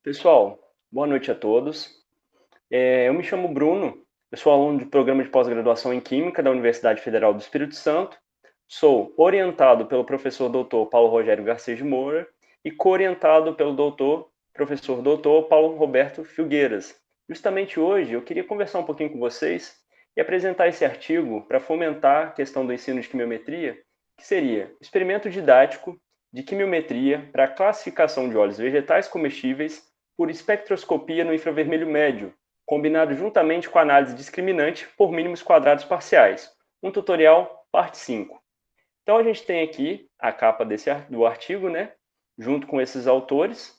Pessoal, boa noite a todos. Eu me chamo Bruno, eu sou aluno do programa de pós-graduação em Química da Universidade Federal do Espírito Santo. Sou orientado pelo professor doutor Paulo Rogério Garcia de Moura e co-orientado pelo professor doutor Paulo Roberto Filgueiras. Justamente hoje eu queria conversar um pouquinho com vocês e apresentar esse artigo para fomentar a questão do ensino de quimiometria, que seria experimento didático de quimiometria para a classificação de óleos vegetais comestíveis por espectroscopia no infravermelho médio, combinado juntamente com a análise discriminante por mínimos quadrados parciais. Um tutorial, parte 5. Então a gente tem aqui a capa do artigo, né, junto com esses autores,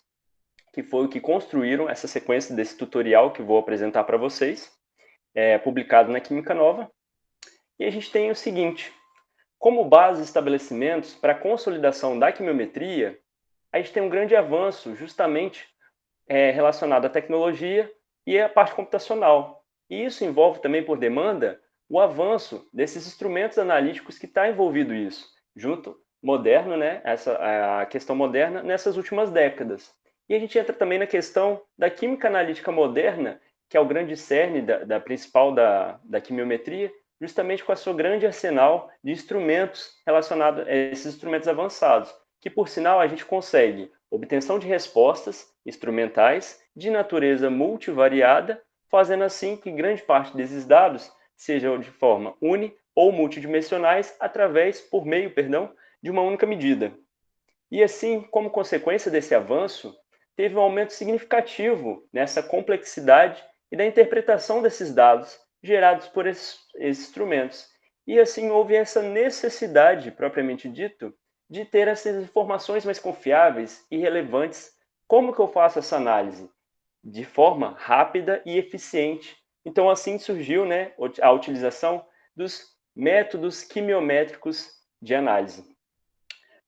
que foi o que construíram essa sequência desse tutorial que eu vou apresentar para vocês, publicado na Química Nova. E a gente tem o seguinte: como base de estabelecimentos para a consolidação da quimiometria, a gente tem um grande avanço justamente relacionado à tecnologia e à parte computacional. E isso envolve também, por demanda, o avanço desses instrumentos analíticos que está envolvido isso, junto moderno, né, a questão moderna nessas últimas décadas. E a gente entra também na questão da química analítica moderna, que é o grande cerne da principal da quimiometria, justamente com a seu grande arsenal de instrumentos relacionados a esses instrumentos avançados, que, por sinal, a gente consegue obtenção de respostas instrumentais de natureza multivariada, fazendo assim que grande parte desses dados sejam de forma uni ou multidimensionais por meio, de uma única medida. E assim, como consequência desse avanço, teve um aumento significativo nessa complexidade e da interpretação desses dados gerados por esses instrumentos. E assim houve essa necessidade, propriamente dito, de ter essas informações mais confiáveis e relevantes. Como que eu faço essa análise? De forma rápida e eficiente. Então, assim surgiu, né, a utilização dos métodos quimiométricos de análise.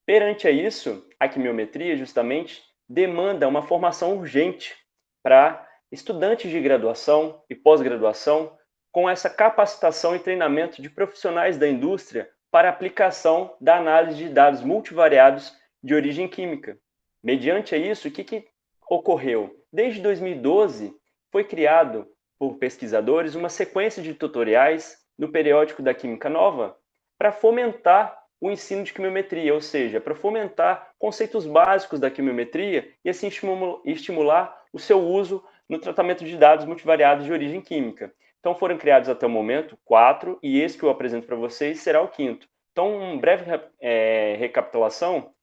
Perante a isso, a quimiometria, justamente, demanda uma formação urgente para estudantes de graduação e pós-graduação, com essa capacitação e treinamento de profissionais da indústria para aplicação da análise de dados multivariados de origem química. Mediante isso, o que ocorreu? Desde 2012, foi criado por pesquisadores uma sequência de tutoriais no periódico da Química Nova para fomentar o ensino de quimiometria, ou seja, para fomentar conceitos básicos da quimiometria e assim estimular o seu uso no tratamento de dados multivariados de origem química. Então foram criados até o momento 4, e esse que eu apresento para vocês será o 5º. Então, uma breve recapitulação: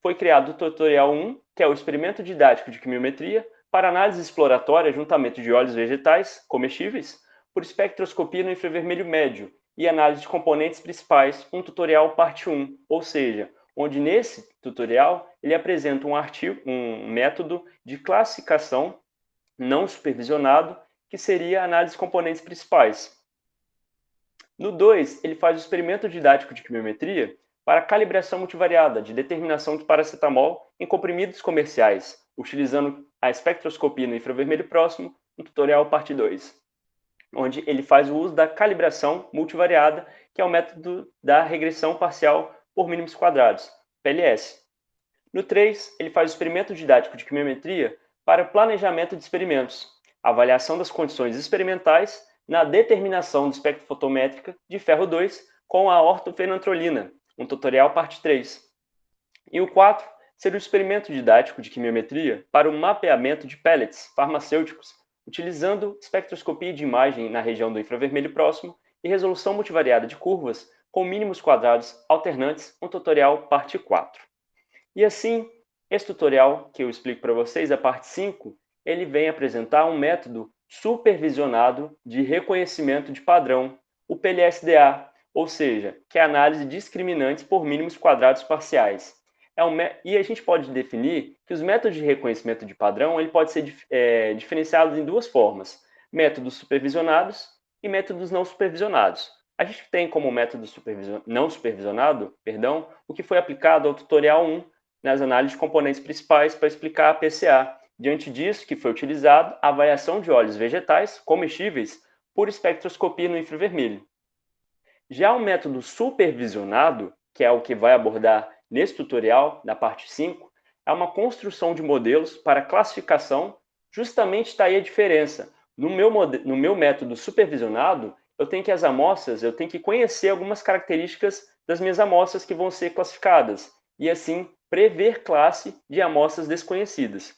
foi criado o tutorial 1, que é o experimento didático de quimiometria para análise exploratória juntamento de óleos vegetais comestíveis por espectroscopia no infravermelho médio e análise de componentes principais, um tutorial parte 1, ou seja, onde nesse tutorial ele apresenta um método de classificação não supervisionado, que seria a análise de componentes principais. No 2, ele faz o experimento didático de quimiometria para calibração multivariada de determinação de paracetamol em comprimidos comerciais, utilizando a espectroscopia no infravermelho próximo, no tutorial parte 2, onde ele faz o uso da calibração multivariada, que é o método da regressão parcial por mínimos quadrados, PLS. No 3, ele faz o experimento didático de quimiometria para planejamento de experimentos, avaliação das condições experimentais na determinação de espectrofotométrica de ferro 2 com a ortofenantrolina, um tutorial parte 3. E o 4 seria o experimento didático de quimiometria para o mapeamento de pellets farmacêuticos, utilizando espectroscopia de imagem na região do infravermelho próximo e resolução multivariada de curvas com mínimos quadrados alternantes, um tutorial parte 4. E assim, esse tutorial que eu explico para vocês, a parte 5, ele vem apresentar um método supervisionado de reconhecimento de padrão, o PLSDA, ou seja, que é a análise discriminantes por mínimos quadrados parciais. E a gente pode definir que os métodos de reconhecimento de padrão ele pode ser diferenciados em duas formas: métodos supervisionados e métodos não supervisionados. A gente tem como método não supervisionado, o que foi aplicado ao tutorial 1 nas análises de componentes principais para explicar a PCA. Diante disso, que foi utilizado a avaliação de óleos vegetais comestíveis por espectroscopia no infravermelho. Já o método supervisionado, que é o que vai abordar nesse tutorial, na parte 5, é uma construção de modelos para classificação. Justamente está aí a diferença. No meu método supervisionado, eu tenho que conhecer algumas características das minhas amostras que vão ser classificadas, e assim prever classe de amostras desconhecidas.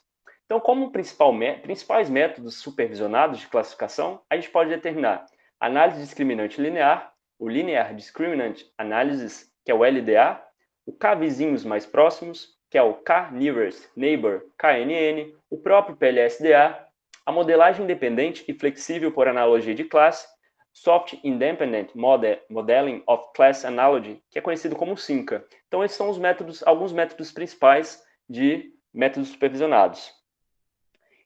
Então, como principais métodos supervisionados de classificação, a gente pode determinar análise discriminante linear, o Linear Discriminant Analysis, que é o LDA, o K-vizinhos mais próximos, que é o K-Nearest Neighbor, KNN, o próprio PLSDA, a modelagem independente e flexível por analogia de classe, Soft Independent Modeling of Class Analogy, que é conhecido como SINCA. Então, esses são alguns métodos principais de métodos supervisionados.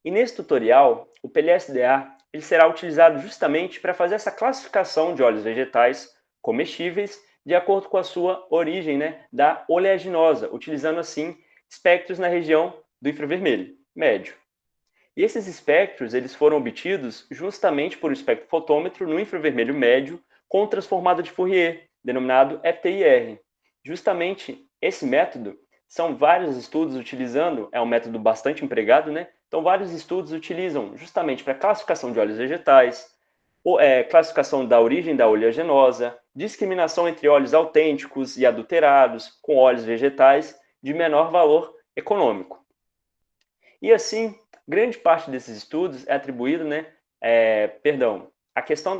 E nesse tutorial, o PLSDA ele será utilizado justamente para fazer essa classificação de óleos vegetais comestíveis de acordo com a sua origem, da oleaginosa, utilizando assim espectros na região do infravermelho médio. E esses espectros eles foram obtidos justamente por um espectrofotômetro no infravermelho médio com transformado de Fourier, denominado FTIR. Justamente esse método, são vários estudos utilizando, é um método bastante empregado, Então, vários estudos utilizam justamente para classificação de óleos vegetais, classificação da origem da oleaginosa, discriminação entre óleos autênticos e adulterados com óleos vegetais de menor valor econômico. E assim, grande parte desses estudos é atribuído, a questão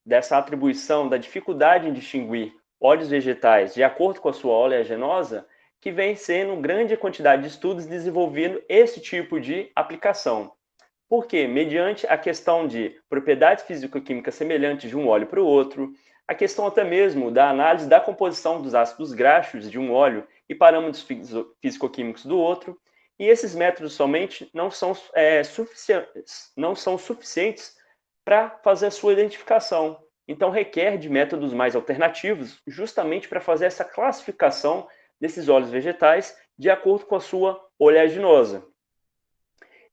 dessa atribuição da dificuldade em distinguir óleos vegetais de acordo com a sua oleaginosa, que vem sendo grande quantidade de estudos desenvolvendo esse tipo de aplicação. Por quê? Mediante a questão de propriedades físico-químicas semelhantes de um óleo para o outro, a questão até mesmo da análise da composição dos ácidos graxos de um óleo e parâmetros físico-químicos do outro, e esses métodos somente não são suficientes para fazer a sua identificação. Então, requer de métodos mais alternativos, justamente para fazer essa classificação desses óleos vegetais de acordo com a sua oleaginosa.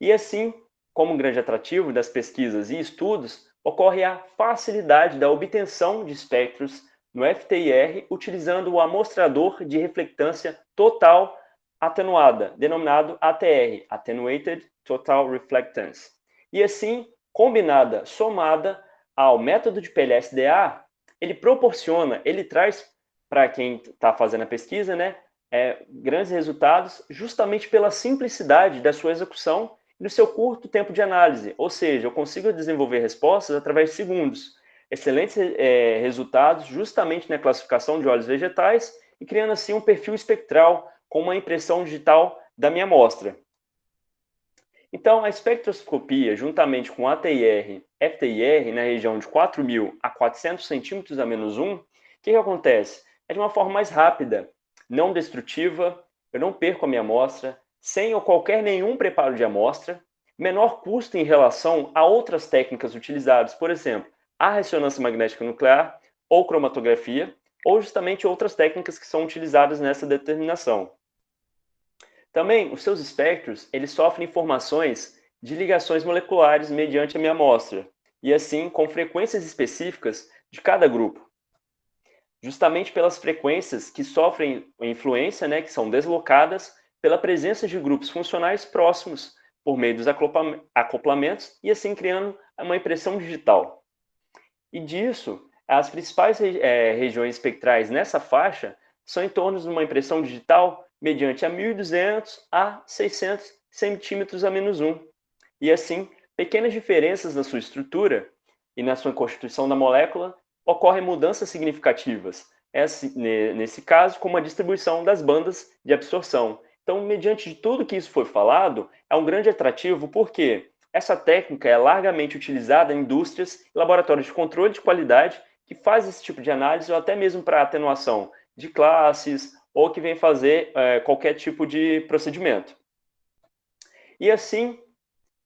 E assim, como um grande atrativo das pesquisas e estudos, ocorre a facilidade da obtenção de espectros no FTIR utilizando o amostrador de reflectância total atenuada, denominado ATR, Attenuated Total Reflectance. E assim, somada ao método de PLSDA, ele traz para quem está fazendo a pesquisa, grandes resultados justamente pela simplicidade da sua execução e do seu curto tempo de análise. Ou seja, eu consigo desenvolver respostas através de segundos. Excelentes resultados justamente na classificação de óleos vegetais e criando assim um perfil espectral com uma impressão digital da minha amostra. Então, a espectroscopia, juntamente com ATIR, FTIR, na região de 4.000 a 400 centímetros a menos 1, o que acontece? É de uma forma mais rápida, não destrutiva, eu não perco a minha amostra, sem ou nenhum preparo de amostra, menor custo em relação a outras técnicas utilizadas, por exemplo, a ressonância magnética nuclear, ou cromatografia, ou justamente outras técnicas que são utilizadas nessa determinação. Também, os seus espectros, eles sofrem informações de ligações moleculares mediante a minha amostra, e assim, com frequências específicas de cada grupo. Justamente pelas frequências que sofrem influência, que são deslocadas pela presença de grupos funcionais próximos por meio dos acoplamentos e assim criando uma impressão digital. E disso, as principais regiões espectrais nessa faixa são em torno de uma impressão digital mediante a 1.200 a 600 centímetros a menos 1. E assim, pequenas diferenças na sua estrutura e na sua constituição da molécula ocorrem mudanças significativas, nesse caso, como a distribuição das bandas de absorção. Então, mediante de tudo que isso foi falado, é um grande atrativo porque essa técnica é largamente utilizada em indústrias e laboratórios de controle de qualidade que faz esse tipo de análise ou até mesmo para atenuação de classes ou que vem fazer qualquer tipo de procedimento. E assim,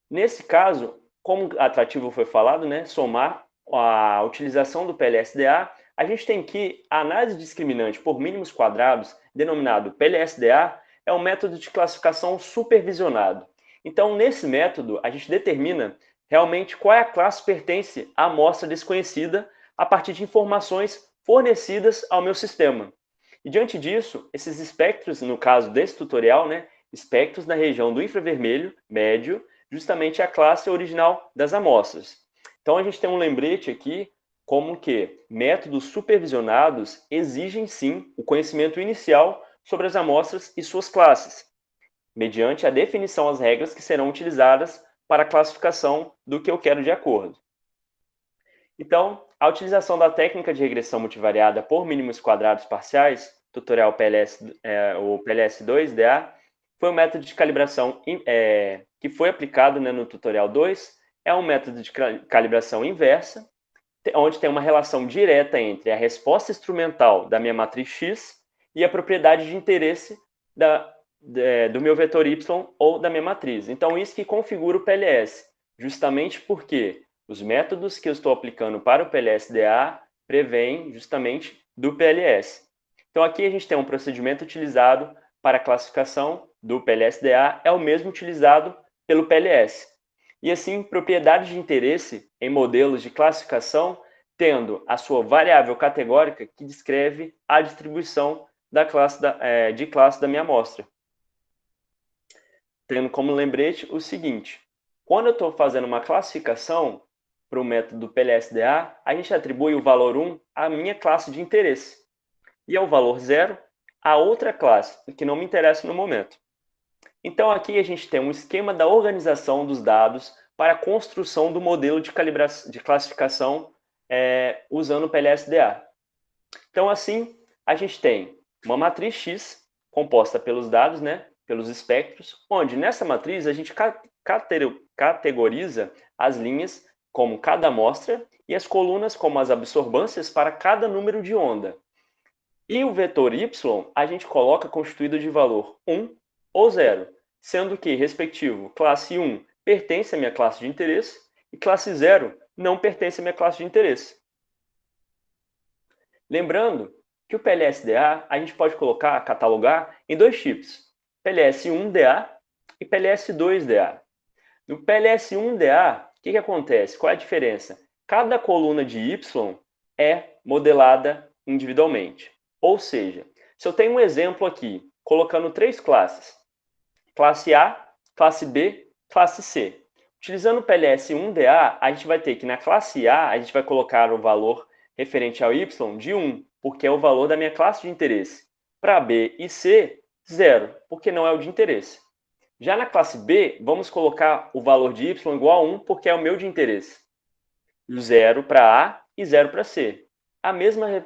nesse caso, como atrativo foi falado, somar a utilização do PLSDA, a gente tem que a análise discriminante por mínimos quadrados, denominado PLSDA, é um método de classificação supervisionado. Então, nesse método, a gente determina realmente qual é a classe que pertence à amostra desconhecida a partir de informações fornecidas ao meu sistema. E diante disso, esses espectros, no caso desse tutorial, espectros na região do infravermelho médio, justamente a classe original das amostras. Então, a gente tem um lembrete aqui como que métodos supervisionados exigem, sim, o conhecimento inicial sobre as amostras e suas classes, mediante a definição das regras que serão utilizadas para a classificação do que eu quero de acordo. Então, a utilização da técnica de regressão multivariada por mínimos quadrados parciais, tutorial o PLS2-DA, foi um método de calibração que foi aplicado no tutorial 2, é um método de calibração inversa, onde tem uma relação direta entre a resposta instrumental da minha matriz X e a propriedade de interesse do meu vetor Y ou da minha matriz. Então, isso que configura o PLS, justamente porque os métodos que eu estou aplicando para o PLS-DA prevêm justamente do PLS. Então, aqui a gente tem um procedimento utilizado para a classificação do PLS-DA, é o mesmo utilizado pelo PLS. E assim, propriedades de interesse em modelos de classificação, tendo a sua variável categórica que descreve a distribuição de classe da minha amostra. Tendo como lembrete o seguinte: quando eu estou fazendo uma classificação para o método do PLS-DA, a gente atribui o valor 1 à minha classe de interesse e ao valor 0 a outra classe, que não me interessa no momento. Então, aqui a gente tem um esquema da organização dos dados para a construção do modelo de classificação usando o PLS-DA. Então, assim, a gente tem uma matriz X composta pelos dados, pelos espectros, onde nessa matriz a gente categoriza as linhas como cada amostra e as colunas como as absorbâncias para cada número de onda. E o vetor Y a gente coloca constituído de valor 1 ou 0, sendo que, respectivo, classe 1 pertence à minha classe de interesse e classe 0 não pertence à minha classe de interesse. Lembrando que o PLS-DA a gente pode catalogar em dois tipos, PLS1-DA e PLS2-DA. No PLS1-DA, o que acontece? Qual é a diferença? Cada coluna de Y é modelada individualmente. Ou seja, se eu tenho um exemplo aqui, colocando três classes, classe A, classe B, classe C. Utilizando o PLS1-DA, a gente vai ter que na classe A, a gente vai colocar o valor referente ao Y de 1, porque é o valor da minha classe de interesse. Para B e C, 0, porque não é o de interesse. Já na classe B, vamos colocar o valor de Y igual a 1, porque é o meu de interesse. 0 para A e 0 para C. A mesma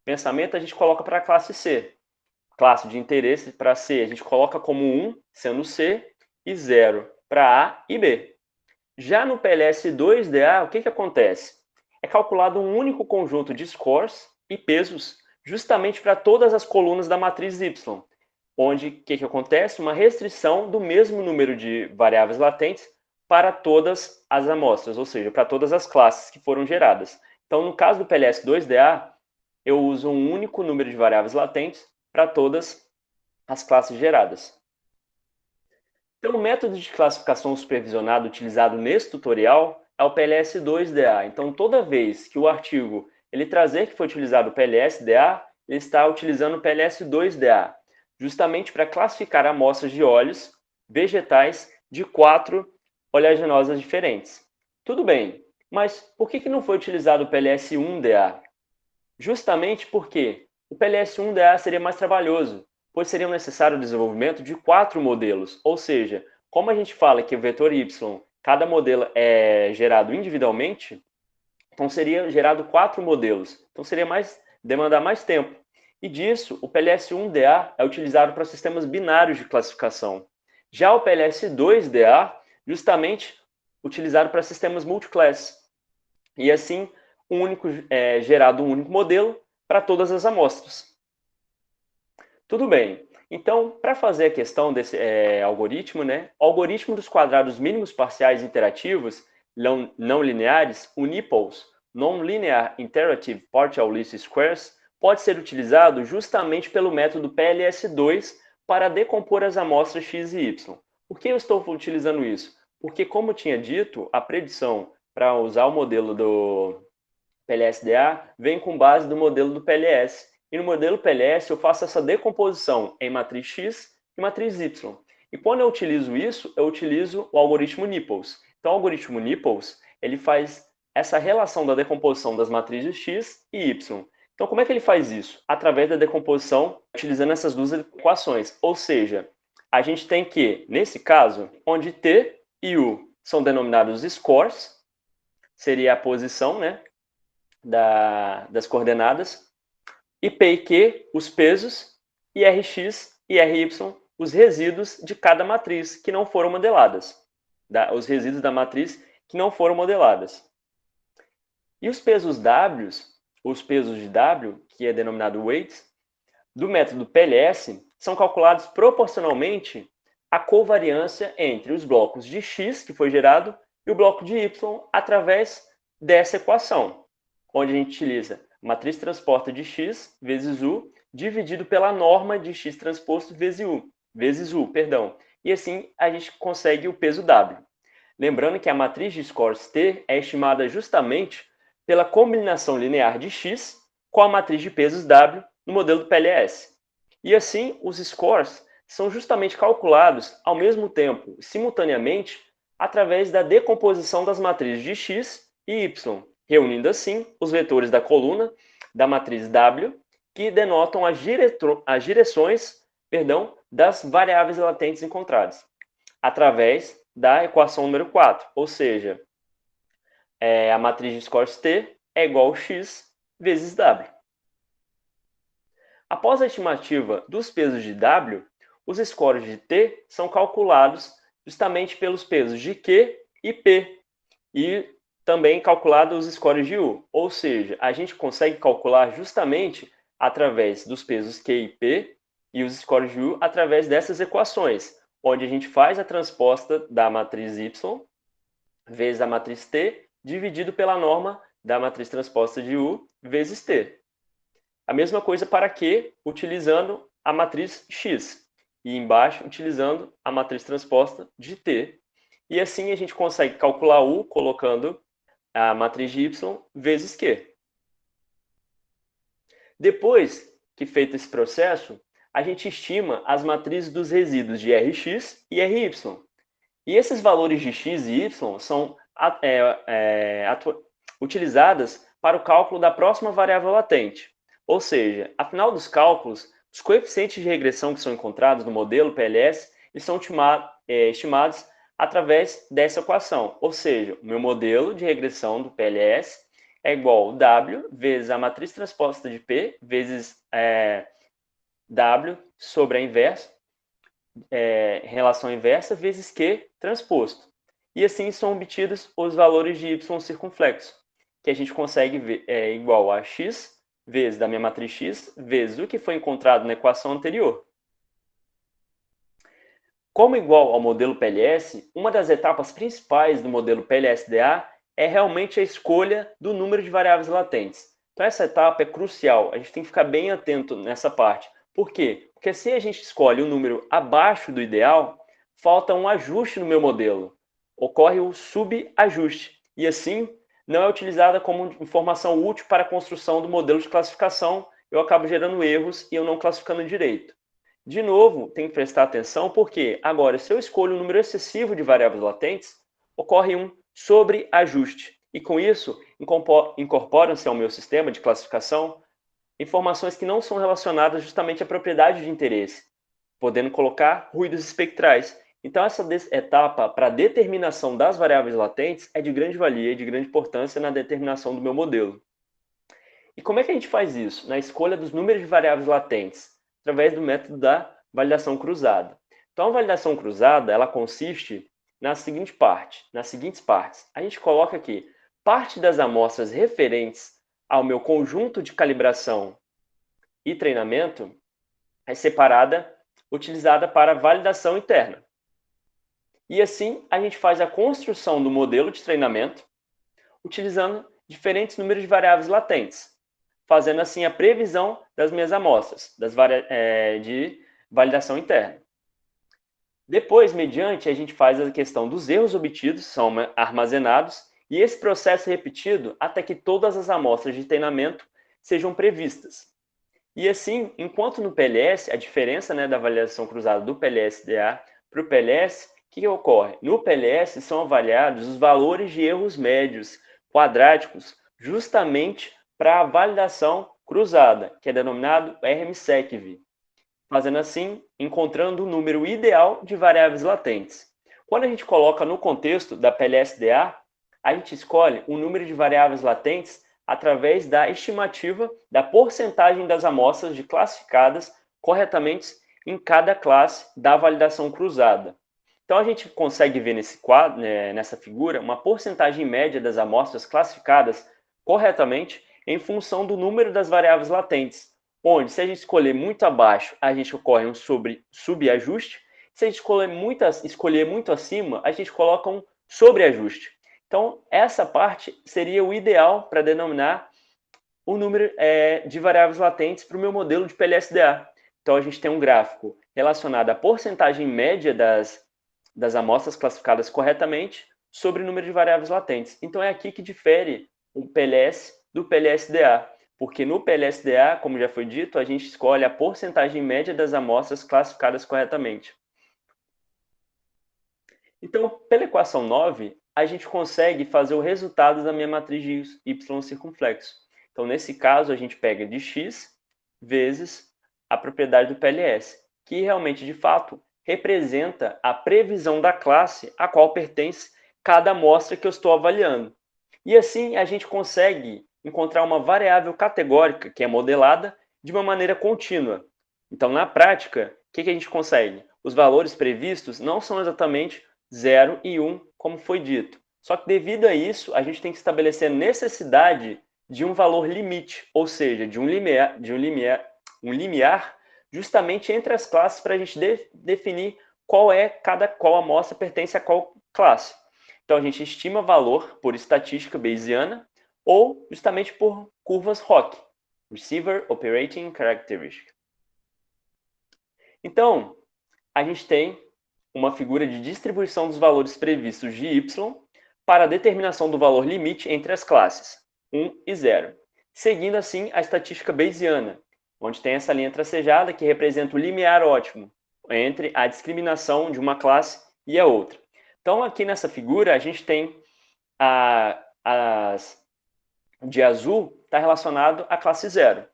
pensamento a gente coloca para a classe C. Classe de interesse para C, a gente coloca como 1, sendo C, e 0 para A e B. Já no PLS2-DA, o que acontece? É calculado um único conjunto de scores e pesos justamente para todas as colunas da matriz Y, onde o que acontece? Uma restrição do mesmo número de variáveis latentes para todas as amostras, ou seja, para todas as classes que foram geradas. Então, no caso do PLS2-DA, eu uso um único número de variáveis latentes para todas as classes geradas. Então, o método de classificação supervisionado utilizado nesse tutorial é o PLS2-DA. Então, toda vez que o artigo ele trazer que foi utilizado o PLS-DA, ele está utilizando o PLS2-DA, justamente para classificar amostras de óleos vegetais de 4 oleaginosas diferentes. Tudo bem, mas por que não foi utilizado o PLS1-DA? Justamente porque o PLS1-DA seria mais trabalhoso, pois seria necessário o desenvolvimento de 4 modelos, ou seja, como a gente fala que o vetor Y, cada modelo é gerado individualmente, então seria gerado 4 modelos, então seria demandar mais tempo. E disso, o PLS1-DA é utilizado para sistemas binários de classificação. Já o PLS2-DA, justamente utilizado para sistemas multiclass. E assim, gerado um único modelo para todas as amostras. Tudo bem. Então, para fazer a questão desse algoritmo, o algoritmo dos quadrados mínimos parciais interativos não lineares, o NIPPLs, Non-Linear Iterative Partial Least Squares, pode ser utilizado justamente pelo método PLS2 para decompor as amostras X e Y. Por que eu estou utilizando isso? Porque, como eu tinha dito, a predição para usar o modelo do PLS-DA vem com base do modelo do PLS. E no modelo PLS eu faço essa decomposição em matriz X e matriz Y. E quando eu utilizo isso, eu utilizo o algoritmo Nipples. Então, o algoritmo Nipples, ele faz essa relação da decomposição das matrizes X e Y. Então, como é que ele faz isso? Através da decomposição, utilizando essas duas equações. Ou seja, a gente tem que, nesse caso, onde T e U são denominados scores, seria a posição, né, das coordenadas, e P e Q, os pesos, e Rx e Ry, os resíduos de cada matriz que não foram modeladas. Os resíduos da matriz que não foram modeladas. E os pesos W, os pesos de W, que é denominado weights, do método PLS, são calculados proporcionalmente à covariância entre os blocos de X, que foi gerado, e o bloco de Y, através dessa equação, onde a gente utiliza matriz transposta de X vezes U, dividido pela norma de X transposto vezes U, perdão. E assim a gente consegue o peso W. Lembrando que a matriz de scores T é estimada justamente pela combinação linear de X com a matriz de pesos W no modelo do PLS. E assim, os scores são justamente calculados ao mesmo tempo, simultaneamente, através da decomposição das matrizes de X e Y, reunindo assim os vetores da coluna da matriz W, que denotam as direções das variáveis latentes encontradas, através da equação número 4, ou seja, a matriz de scores T é igual a X vezes W. Após a estimativa dos pesos de W, os scores de T são calculados justamente pelos pesos de Q e P, e também calculados os scores de U, ou seja, a gente consegue calcular justamente através dos pesos Q e P e os scores de U através dessas equações, onde a gente faz a transposta da matriz Y vezes a matriz T, dividido pela norma da matriz transposta de U vezes T. A mesma coisa para Q, utilizando a matriz X, e embaixo utilizando a matriz transposta de T. E assim a gente consegue calcular U colocando a matriz de Y vezes Q. Depois que feito esse processo, a gente estima as matrizes dos resíduos de Rx e Ry. E esses valores de x e y são utilizadas para o cálculo da próxima variável latente. Ou seja, afinal dos cálculos, os coeficientes de regressão que são encontrados no modelo PLS eles são estimados através dessa equação. Ou seja, o meu modelo de regressão do PLS é igual a W vezes a matriz transposta de P vezes W sobre a inversa, relação inversa vezes Q transposto. E assim são obtidos os valores de Y circunflexo, que a gente consegue ver igual a x vezes da minha matriz X vezes o que foi encontrado na equação anterior. Como igual ao modelo PLS, uma das etapas principais do modelo PLS-DA é realmente a escolha do número de variáveis latentes. Então essa etapa é crucial, a gente tem que ficar bem atento nessa parte. Por quê? Porque se a gente escolhe um número abaixo do ideal, falta um ajuste no meu modelo. Ocorre o subajuste. E assim, não é utilizada como informação útil para a construção do modelo de classificação. Eu acabo gerando erros e eu não classificando direito. De novo, tem que prestar atenção porque agora, se eu escolho um número excessivo de variáveis latentes, ocorre um sobreajuste. E com isso, incorporam-se ao meu sistema de classificação informações que não são relacionadas justamente à propriedade de interesse, podendo colocar ruídos espectrais. Então, essa etapa para a determinação das variáveis latentes é de grande valia e de grande importância na determinação do meu modelo. E como é que a gente faz isso? Na escolha dos números de variáveis latentes, através do método da validação cruzada. Então, a validação cruzada, ela consiste nas seguintes partes. A gente coloca aqui parte das amostras referentes ao meu conjunto de calibração e treinamento é separada, utilizada para validação interna. E assim, a gente faz a construção do modelo de treinamento, utilizando diferentes números de variáveis latentes, fazendo assim a previsão das minhas amostras, de validação interna. Depois, mediante, a gente faz a questão dos erros obtidos, são armazenados, e esse processo é repetido até que todas as amostras de treinamento sejam previstas. E assim, enquanto no PLS, a diferença, né, da avaliação cruzada do PLS-DA para o PLS, o que ocorre? No PLS são avaliados os valores de erros médios quadráticos justamente para a validação cruzada, que é denominado RMSECV, fazendo assim, encontrando o número ideal de variáveis latentes. Quando a gente coloca no contexto da PLS-DA, a gente escolhe o número de variáveis latentes através da estimativa da porcentagem das amostras classificadas corretamente em cada classe da validação cruzada. Então, a gente consegue ver nesse quadro, nessa figura, uma porcentagem média das amostras classificadas corretamente em função do número das variáveis latentes, onde, se a gente escolher muito abaixo, a gente ocorre um subajuste, se a gente escolher muito acima, a gente coloca um sobreajuste. Então, essa parte seria o ideal para denominar o número de variáveis latentes para o meu modelo de PLS-DA. Então, a gente tem um gráfico relacionado à porcentagem média das amostras classificadas corretamente sobre o número de variáveis latentes. Então, é aqui que difere o PLS do PLS-DA, porque no PLS-DA, como já foi dito, a gente escolhe a porcentagem média das amostras classificadas corretamente. Então, pela equação 9, a gente consegue fazer o resultado da minha matriz de y circunflexo. Então, nesse caso, a gente pega de x vezes a propriedade do PLS, que realmente, de fato, representa a previsão da classe a qual pertence cada amostra que eu estou avaliando. E assim, a gente consegue encontrar uma variável categórica, que é modelada, de uma maneira contínua. Então, na prática, o que a gente consegue? Os valores previstos não são exatamente 0 e 1, como foi dito. Só que devido a isso, a gente tem que estabelecer a necessidade de um valor limite, ou seja, de um limiar justamente entre as classes para a gente definir qual amostra pertence a qual classe. Então, a gente estima valor por estatística bayesiana ou justamente por curvas ROC, Receiver Operating Characteristic. Então, a gente tem uma figura de distribuição dos valores previstos de y para a determinação do valor limite entre as classes 1 e 0, seguindo assim a estatística bayesiana, onde tem essa linha tracejada que representa o limiar ótimo entre a discriminação de uma classe e a outra. Então, aqui nessa figura, a gente tem de azul está relacionado à classe 0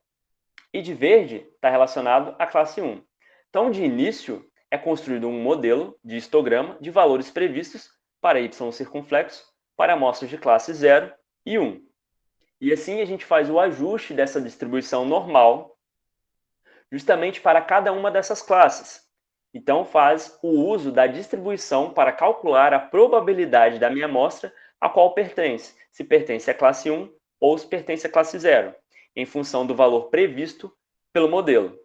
e de verde está relacionado à classe 1. Então, de início, é construído um modelo de histograma de valores previstos para y circunflexo para amostras de classe 0 e 1. E assim a gente faz o ajuste dessa distribuição normal justamente para cada uma dessas classes. Então, faz o uso da distribuição para calcular a probabilidade da minha amostra a qual pertence, se pertence à classe 1 ou se pertence à classe 0, em função do valor previsto pelo modelo.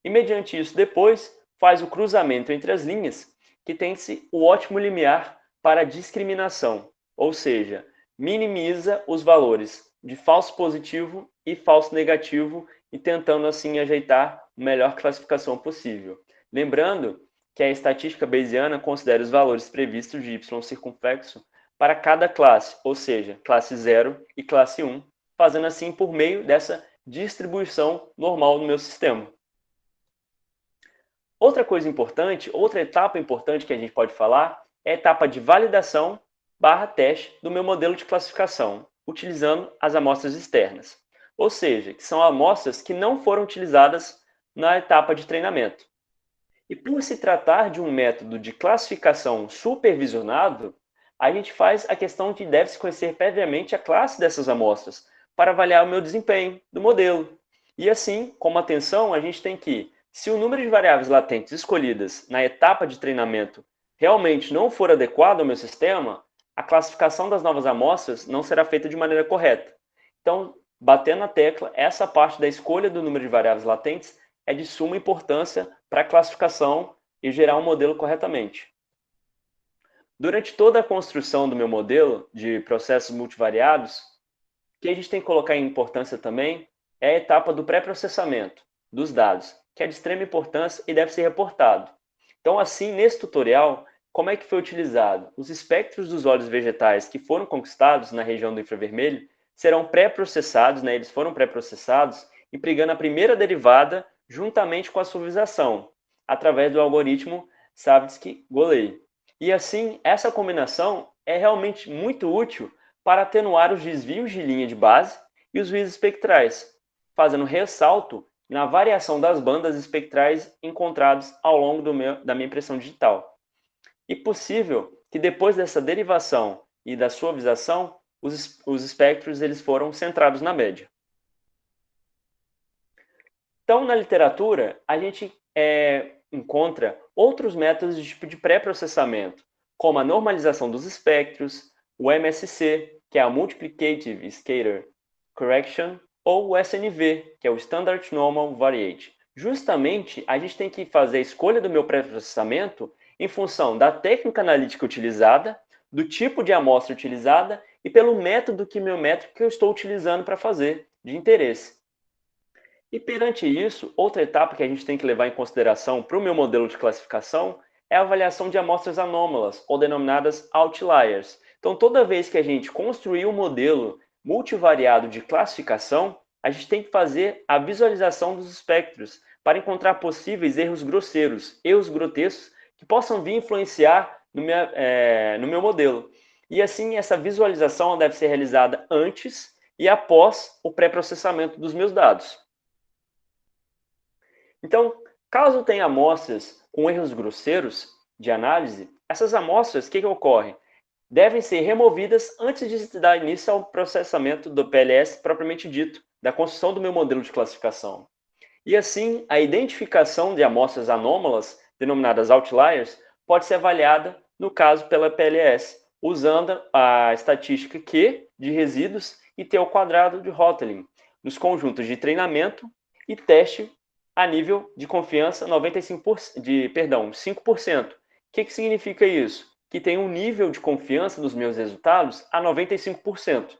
E, mediante isso, depois, faz o cruzamento entre as linhas, que tem-se o ótimo limiar para a discriminação, ou seja, minimiza os valores de falso positivo e falso negativo e tentando, assim, ajeitar a melhor classificação possível. Lembrando que a estatística bayesiana considera os valores previstos de y circunflexo para cada classe, ou seja, classe 0 e classe 1, fazendo assim por meio dessa distribuição normal no meu sistema. Outra coisa importante, outra etapa importante que a gente pode falar é a etapa de validação / teste do meu modelo de classificação, utilizando as amostras externas. Ou seja, que são amostras que não foram utilizadas na etapa de treinamento. E por se tratar de um método de classificação supervisionado, a gente faz a questão de deve-se conhecer previamente a classe dessas amostras para avaliar o meu desempenho do modelo. E assim, como atenção, a gente tem que, se o número de variáveis latentes escolhidas na etapa de treinamento realmente não for adequado ao meu sistema, a classificação das novas amostras não será feita de maneira correta. Então, batendo na tecla, essa parte da escolha do número de variáveis latentes é de suma importância para a classificação e gerar um modelo corretamente. Durante toda a construção do meu modelo de processos multivariados, o que a gente tem que colocar em importância também é a etapa do pré-processamento dos dados, que é de extrema importância e deve ser reportado. Então, assim, nesse tutorial, como é que foi utilizado? Os espectros dos óleos vegetais que foram conquistados na região do infravermelho serão pré-processados, eles foram pré-processados empregando a primeira derivada juntamente com a suavização, através do algoritmo Savitzky-Golay. E assim, essa combinação é realmente muito útil para atenuar os desvios de linha de base e os ruídos espectrais, fazendo ressalto na variação das bandas espectrais encontradas ao longo da minha impressão digital. E possível que depois dessa derivação e da suavização, os espectros eles foram centrados na média. Então, na literatura, a gente encontra outros métodos de tipo de pré-processamento, como a normalização dos espectros, o MSC, que é a Multiplicative Scatter Correction, ou o SNV, que é o Standard Normal Variate. Justamente, a gente tem que fazer a escolha do meu pré-processamento em função da técnica analítica utilizada, do tipo de amostra utilizada e pelo método que eu estou utilizando para fazer de interesse. E perante isso, outra etapa que a gente tem que levar em consideração para o meu modelo de classificação é a avaliação de amostras anômalas, ou denominadas outliers. Então, toda vez que a gente construir um modelo multivariado de classificação, a gente tem que fazer a visualização dos espectros para encontrar possíveis erros grosseiros, erros grotescos que possam vir influenciar no meu modelo. E assim, essa visualização deve ser realizada antes e após o pré-processamento dos meus dados. Então, caso tenha amostras com erros grosseiros de análise, essas amostras, o que ocorre? Devem ser removidas antes de se dar início ao processamento do PLS propriamente dito, da construção do meu modelo de classificação. E assim, a identificação de amostras anômalas, denominadas outliers, pode ser avaliada, no caso, pela PLS, usando a estatística Q de resíduos e T ao quadrado de Hotelling, nos conjuntos de treinamento e teste a nível de confiança 5%. O que significa isso? Que tem um nível de confiança dos meus resultados a 95%.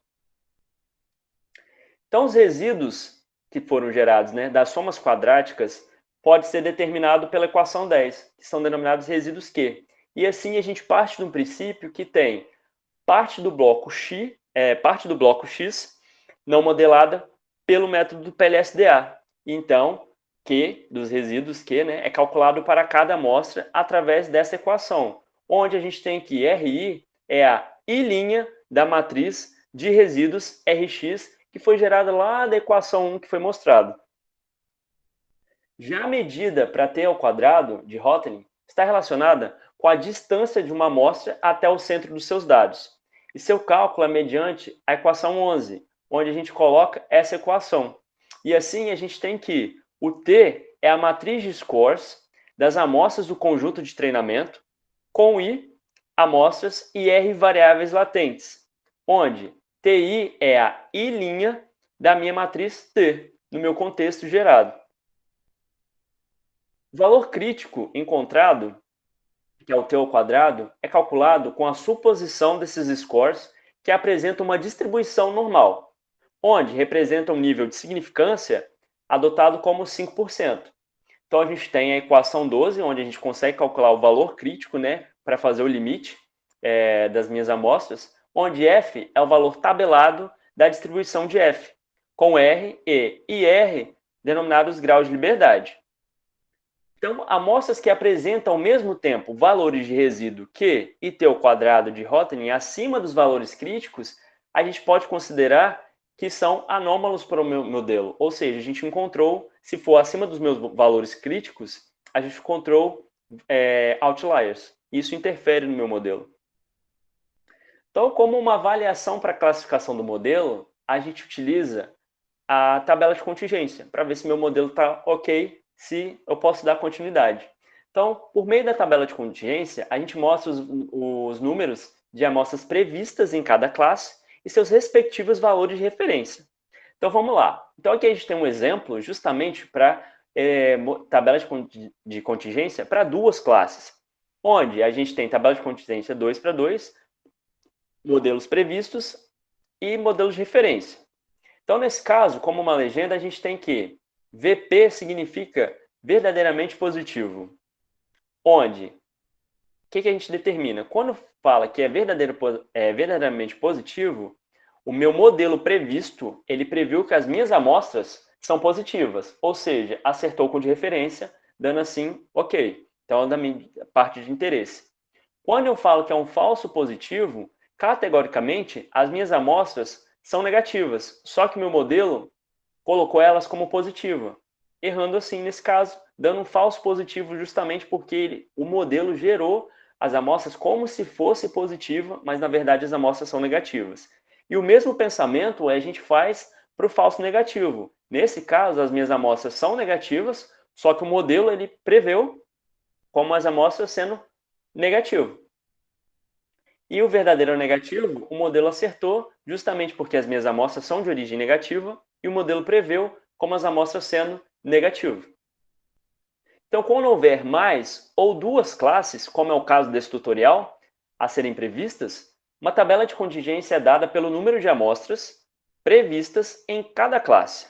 Então, os resíduos que foram gerados, das somas quadráticas pode ser determinado pela equação 10, que são denominados resíduos Q. E assim a gente parte de um princípio que tem parte do bloco X não modelada pelo método do PLSDA. Então, Q dos resíduos Q é calculado para cada amostra através dessa equação, onde a gente tem que RI é a I' da matriz de resíduos Rx, que foi gerada lá da equação 1 que foi mostrado. Já a medida para T ao quadrado de Hotelling está relacionada com a distância de uma amostra até o centro dos seus dados. E seu cálculo é mediante a equação 11, onde a gente coloca essa equação. E assim a gente tem que o T é a matriz de scores das amostras do conjunto de treinamento, com I, amostras e R variáveis latentes, onde TI é a I' da minha matriz T, no meu contexto gerado. O valor crítico encontrado, que é o T ao quadrado, é calculado com a suposição desses scores que apresentam uma distribuição normal, onde representa um nível de significância adotado como 5%. Então, a gente tem a equação 12, onde a gente consegue calcular o valor crítico, para fazer o limite das minhas amostras, onde F é o valor tabelado da distribuição de F, com R e IR denominados graus de liberdade. Então, amostras que apresentam ao mesmo tempo valores de resíduo Q e T ao quadrado de Hotelling acima dos valores críticos, a gente pode considerar que são anômalos para o meu modelo. Ou seja, a gente encontrou, se for acima dos meus valores críticos, a gente encontrou outliers. Isso interfere no meu modelo. Então, como uma avaliação para a classificação do modelo, a gente utiliza a tabela de contingência, para ver se meu modelo está ok, se eu posso dar continuidade. Então, por meio da tabela de contingência, a gente mostra os números de amostras previstas em cada classe e seus respectivos valores de referência. Então, vamos lá. Então, aqui a gente tem um exemplo justamente para tabela de contingência para duas classes, onde a gente tem tabela de contingência 2:2, modelos previstos e modelos de referência. Então, nesse caso, como uma legenda, a gente tem que VP significa verdadeiramente positivo, onde, o que a gente determina? Quando fala que é verdadeiramente positivo, o meu modelo previsto, ele previu que as minhas amostras são positivas, ou seja, acertou com de referência, dando assim, ok. Então, é da minha parte de interesse. Quando eu falo que é um falso positivo, categoricamente, as minhas amostras são negativas, só que meu modelo colocou elas como positiva, errando assim nesse caso, dando um falso positivo justamente porque o modelo gerou as amostras como se fosse positiva, mas na verdade as amostras são negativas. E o mesmo pensamento a gente faz para o falso negativo. Nesse caso, as minhas amostras são negativas, só que o modelo ele preveu como as amostras sendo negativo. E o verdadeiro negativo, o modelo acertou justamente porque as minhas amostras são de origem negativa e o modelo preveu como as amostras sendo negativo. Então, quando houver mais ou duas classes, como é o caso desse tutorial, a serem previstas, uma tabela de contingência é dada pelo número de amostras previstas em cada classe.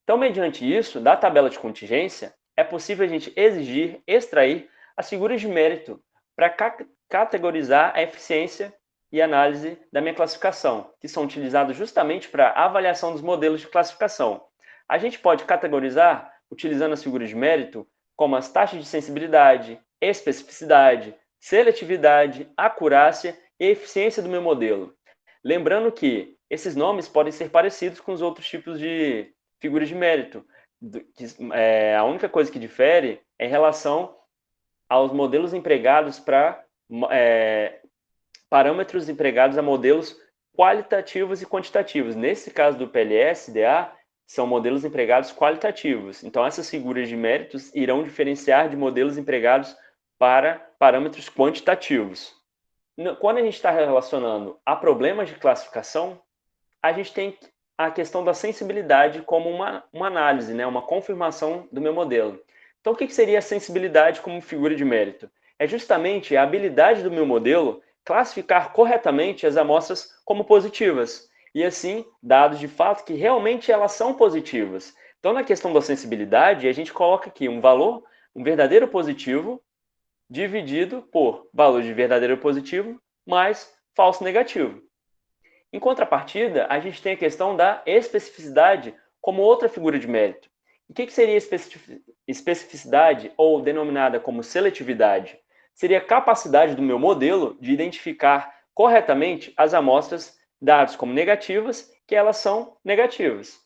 Então, mediante isso, da tabela de contingência, é possível a gente exigir, extrair as figuras de mérito para categorizar a eficiência e análise da minha classificação, que são utilizados justamente para a avaliação dos modelos de classificação. A gente pode categorizar, utilizando as figuras de mérito, como as taxas de sensibilidade, especificidade, seletividade, acurácia e eficiência do meu modelo. Lembrando que esses nomes podem ser parecidos com os outros tipos de figuras de mérito. A única coisa que difere é em relação aos modelos empregados para parâmetros empregados a modelos qualitativos e quantitativos. Nesse caso do PLS-DA, são modelos empregados qualitativos. Então, essas figuras de méritos irão diferenciar de modelos empregados para parâmetros quantitativos. Quando a gente está relacionando a problemas de classificação, a gente tem a questão da sensibilidade como uma análise, né? Uma confirmação do meu modelo. Então, o que seria a sensibilidade como figura de mérito? É justamente a habilidade do meu modelo classificar corretamente as amostras como positivas, e assim, dados de fato que realmente elas são positivas. Então, na questão da sensibilidade, a gente coloca aqui um valor, um verdadeiro positivo, dividido por valor de verdadeiro positivo mais falso negativo. Em contrapartida, a gente tem a questão da especificidade como outra figura de mérito. O que seria especificidade, ou denominada como seletividade? Seria a capacidade do meu modelo de identificar corretamente as amostras dadas como negativas, que elas são negativas.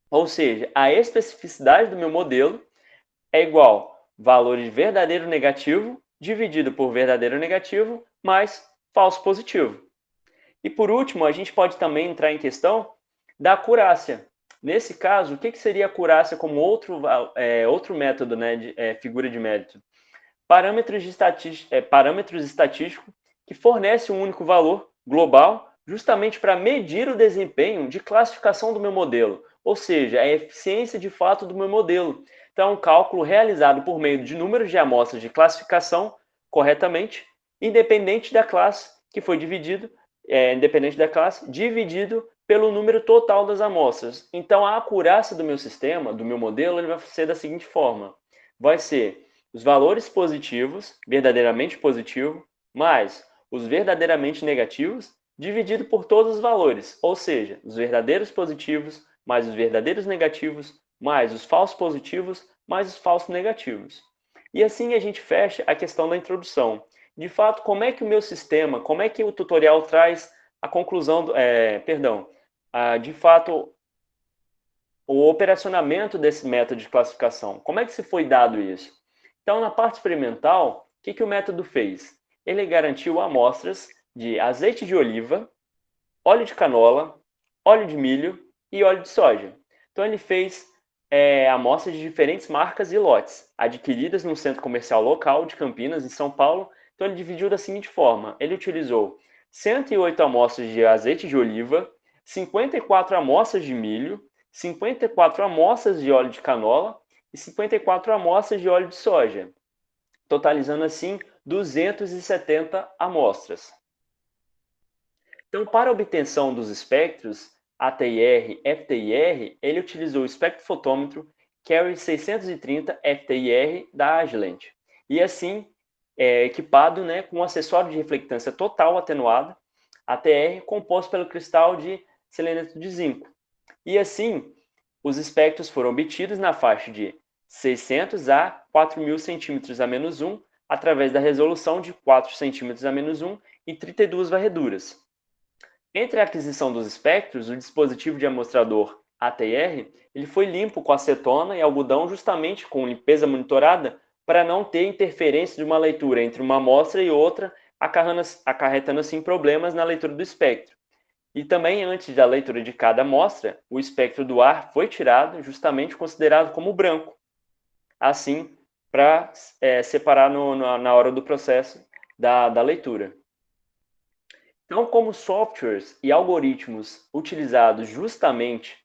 Ou seja, a especificidade do meu modelo é igual valor de verdadeiro negativo dividido por verdadeiro negativo mais falso positivo. E por último, a gente pode também entrar em questão da acurácia. Nesse caso, o que seria a acurácia como outro método, né, de figura de mérito? Parâmetros estatísticos que fornecem um único valor global justamente para medir o desempenho de classificação do meu modelo, ou seja, a eficiência de fato do meu modelo. Então, é um cálculo realizado por meio de números de amostras de classificação corretamente, independente da classe que foi dividido, dividido pelo número total das amostras. Então, a acurácia do meu sistema, do meu modelo, ele vai ser da seguinte forma. Vai ser os valores positivos, verdadeiramente positivo, mais os verdadeiramente negativos, dividido por todos os valores, ou seja, os verdadeiros positivos, mais os verdadeiros negativos, mais os falsos positivos, mais os falsos negativos. E assim a gente fecha a questão da introdução. De fato, como é que o meu sistema, como é que o tutorial traz a conclusão, de fato, o operacionamento desse método de classificação. Como é que se foi dado isso? Então, na parte experimental, o que o método fez? Ele garantiu amostras de azeite de oliva, óleo de canola, óleo de milho e óleo de soja. Então, ele fez amostras de diferentes marcas e lotes, adquiridas no centro comercial local de Campinas, em São Paulo. Então, ele dividiu da seguinte forma. Ele utilizou 108 amostras de azeite de oliva, 54 amostras de milho, 54 amostras de óleo de canola e 54 amostras de óleo de soja, totalizando assim 270 amostras. Então, para a obtenção dos espectros ATIR, FTIR, ele utilizou o espectrofotômetro Carrier 630 FTIR da Agilent. E assim, equipado, né, com um acessório de reflectância total atenuada, ATR, composto pelo cristal de seleneto de zinco. E assim, os espectros foram obtidos na faixa de 600 a 4.000 centímetros a menos 1, através da resolução de 4 centímetros a menos 1 e 32 varreduras. Entre a aquisição dos espectros, o dispositivo de amostrador ATR ele foi limpo com acetona e algodão justamente com limpeza monitorada para não ter interferência de uma leitura entre uma amostra e outra, acarretando assim problemas na leitura do espectro. E também, antes da leitura de cada amostra, o espectro do ar foi tirado, justamente considerado como branco, assim, para separar na hora do processo da leitura. Então, como softwares e algoritmos utilizados justamente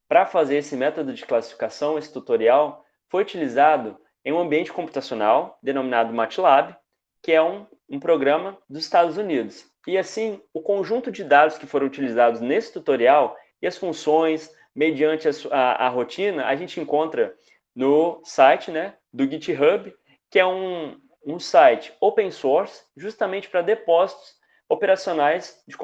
para fazer esse método de classificação, esse tutorial, foi utilizado em um ambiente computacional denominado MATLAB, que é um programa dos Estados Unidos. E assim, o conjunto de dados que foram utilizados nesse tutorial e as funções, mediante a rotina, a gente encontra no site, né, do GitHub, que é um site open source, justamente para depósitos operacionais de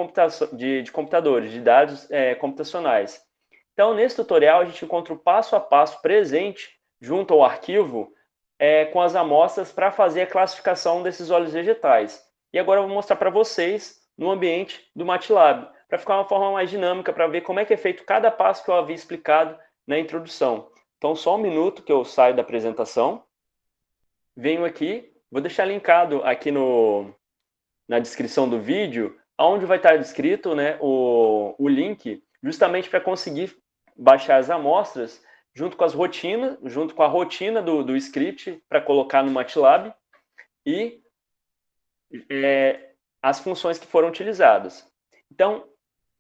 computadores, de dados computacionais. Então, nesse tutorial, a gente encontra o passo a passo presente junto ao arquivo com as amostras para fazer a classificação desses óleos vegetais. E agora eu vou mostrar para vocês no ambiente do MATLAB, para ficar uma forma mais dinâmica, para ver como é que é feito cada passo que eu havia explicado na introdução. Então, só um minuto que eu saio da apresentação, venho aqui, vou deixar linkado aqui na descrição do vídeo, onde vai estar descrito, né, o link, justamente para conseguir baixar as amostras junto com as rotinas, junto com a rotina do script para colocar no MATLAB e as funções que foram utilizadas. Então,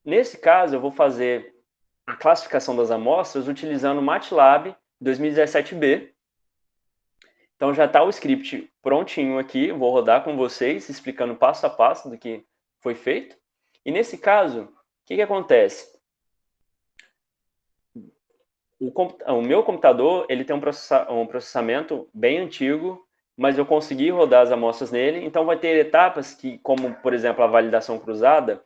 nesse caso, eu vou fazer a classificação das amostras utilizando o MATLAB 2017B. Então, já está o script prontinho aqui, vou rodar com vocês, explicando passo a passo do que foi feito. E nesse caso, o que acontece? O meu computador ele tem um processamento bem antigo, mas eu consegui rodar as amostras nele, então vai ter etapas que, como por exemplo a validação cruzada,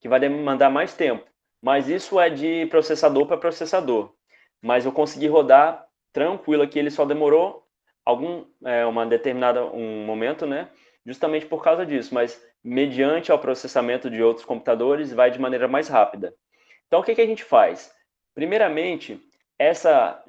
que vai demandar mais tempo. Mas isso é de processador para processador. Mas eu consegui rodar tranquilo aqui, ele só demorou um momento, né? Justamente por causa disso, mas mediante ao processamento de outros computadores, vai de maneira mais rápida. Então, o que a gente faz? Primeiramente, essa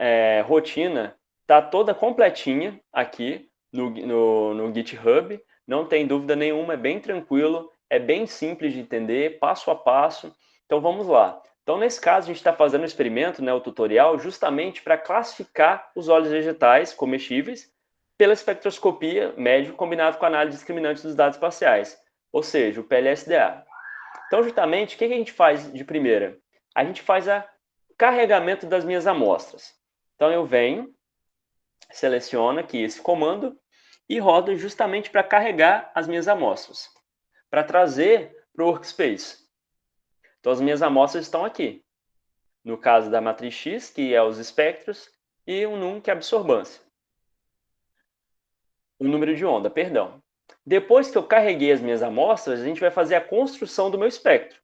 rotina está toda completinha aqui no GitHub, não tem dúvida nenhuma, é bem tranquilo, é bem simples de entender, passo a passo. Então, vamos lá. Então, nesse caso, a gente está fazendo um experimento, né, o tutorial, justamente para classificar os óleos vegetais comestíveis pela espectroscopia médio combinado com a análise discriminante dos dados espaciais, ou seja, o PLSDA. Então, justamente, o que a gente faz de primeira? A gente faz o carregamento das minhas amostras. Então, eu venho, seleciono aqui esse comando e rodo justamente para carregar as minhas amostras, para trazer para o Workspace. Então, as minhas amostras estão aqui. No caso da matriz X, que é os espectros, e o num, que é a absorbância. O número de onda, perdão. Depois que eu carreguei as minhas amostras, a gente vai fazer a construção do meu espectro.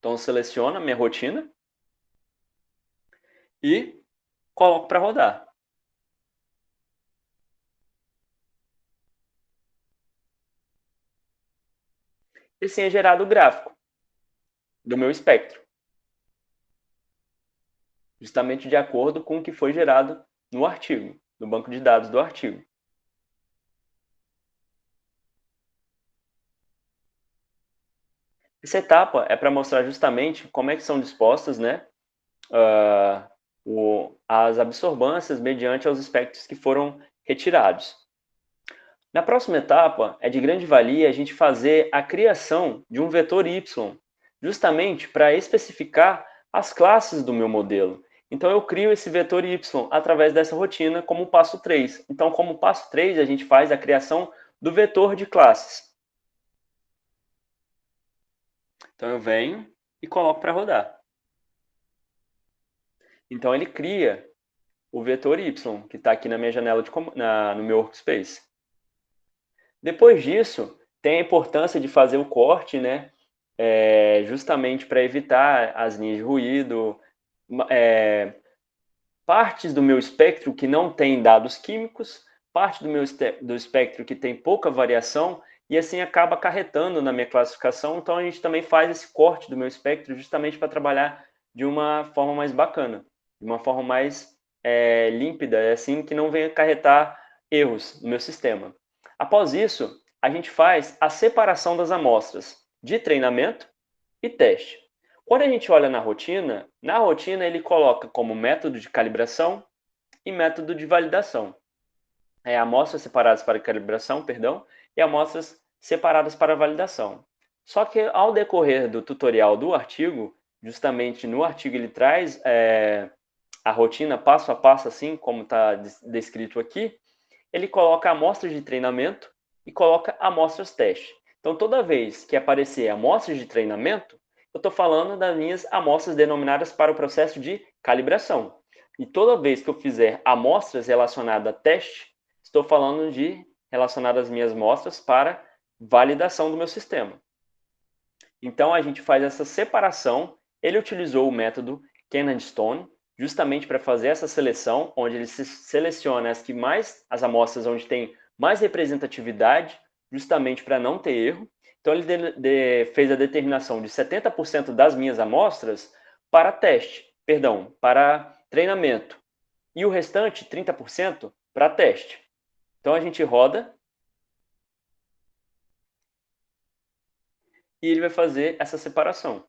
Então, eu seleciono a minha rotina e coloco para rodar. E assim é gerado o gráfico do meu espectro, justamente de acordo com o que foi gerado no artigo, no banco de dados do artigo. Essa etapa é para mostrar justamente como é que são dispostas, né, as absorbâncias mediante aos espectros que foram retirados. Na próxima etapa, é de grande valia a gente fazer a criação de um vetor Y, justamente para especificar as classes do meu modelo. Então, eu crio esse vetor Y através dessa rotina como passo 3. Então, como passo 3, a gente faz a criação do vetor de classes. Então, eu venho e coloco para rodar. Então, ele cria o vetor Y, que está aqui na minha janela, no meu Workspace. Depois disso, tem a importância de fazer o corte, né, justamente para evitar as linhas de ruído, partes do meu espectro que não tem dados químicos, parte do espectro que tem pouca variação, e assim acaba acarretando na minha classificação. Então a gente também faz esse corte do meu espectro justamente para trabalhar de uma forma mais bacana, de uma forma mais límpida, assim, que não venha acarretar erros no meu sistema. Após isso, a gente faz a separação das amostras de treinamento e teste. Quando a gente olha na rotina ele coloca como método de calibração e método de validação. Amostras separadas para calibração, perdão, e amostras separadas para validação. Só que ao decorrer do tutorial do artigo, justamente no artigo ele traz a rotina passo a passo, assim como está descrito aqui, ele coloca amostras de treinamento e coloca amostras teste. Então, toda vez que aparecer amostras de treinamento, eu estou falando das minhas amostras denominadas para o processo de calibração. E toda vez que eu fizer amostras relacionadas a teste, estou falando de relacionadas às minhas amostras para validação do meu sistema. Então, a gente faz essa separação. Ele utilizou o método Kennedy-Stone, justamente para fazer essa seleção, onde ele seleciona as amostras onde tem mais representatividade, justamente para não ter erro. Então, ele fez a determinação de 70% das minhas amostras para para treinamento, e o restante, 30%, para teste. Então, a gente roda e ele vai fazer essa separação.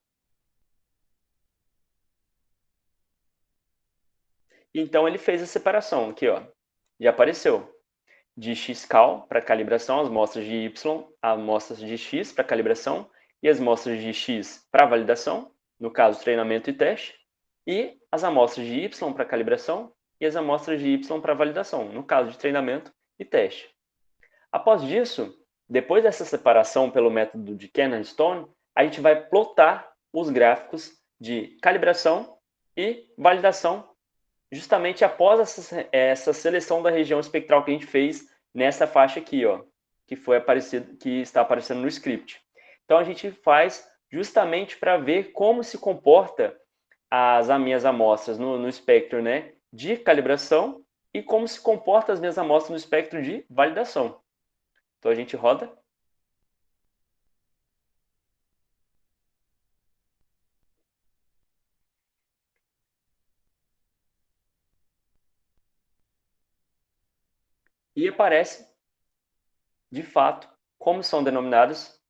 Então, ele fez a separação aqui, ó, já apareceu. De xcal para calibração, as amostras de y, amostras de x para calibração e as amostras de x para validação, no caso treinamento e teste, e as amostras de y para calibração e as amostras de y para validação, no caso de treinamento e teste. Após disso, depois dessa separação pelo método de Kennedy-Stone, a gente vai plotar os gráficos de calibração e validação justamente após essa seleção da região espectral que a gente fez nessa faixa aqui, ó, que está aparecendo no script. Então a gente faz justamente para ver como se comporta as minhas amostras no espectro, né, de calibração e como se comporta as minhas amostras no espectro de validação. Então a gente roda. E aparece, de fato, como são denominadas,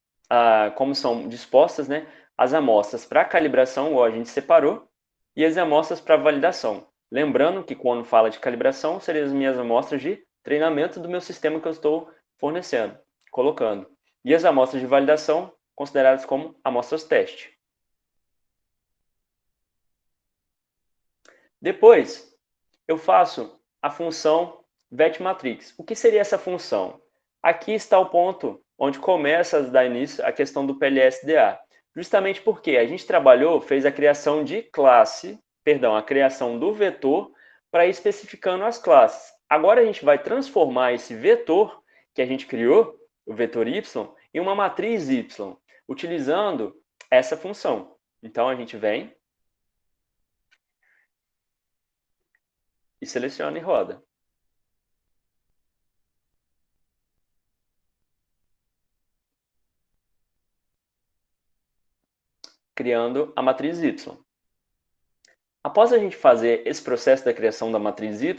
como são dispostas, né, as amostras para calibração, igual a gente separou, e as amostras para validação. Lembrando que quando fala de calibração, seriam as minhas amostras de treinamento do meu sistema que eu estou fornecendo, colocando. E as amostras de validação, consideradas como amostras teste. Depois, eu faço a função vetmatrix. O que seria essa função? Aqui está o ponto onde começa a dar início a questão do PLSDA. Justamente porque a gente fez a criação de classe, a criação do vetor para ir especificando as classes. Agora a gente vai transformar esse vetor que a gente criou, o vetor y, em uma matriz y, utilizando essa função. Então a gente vem e seleciona e roda. Criando a matriz y. Após a gente fazer esse processo da criação da matriz y,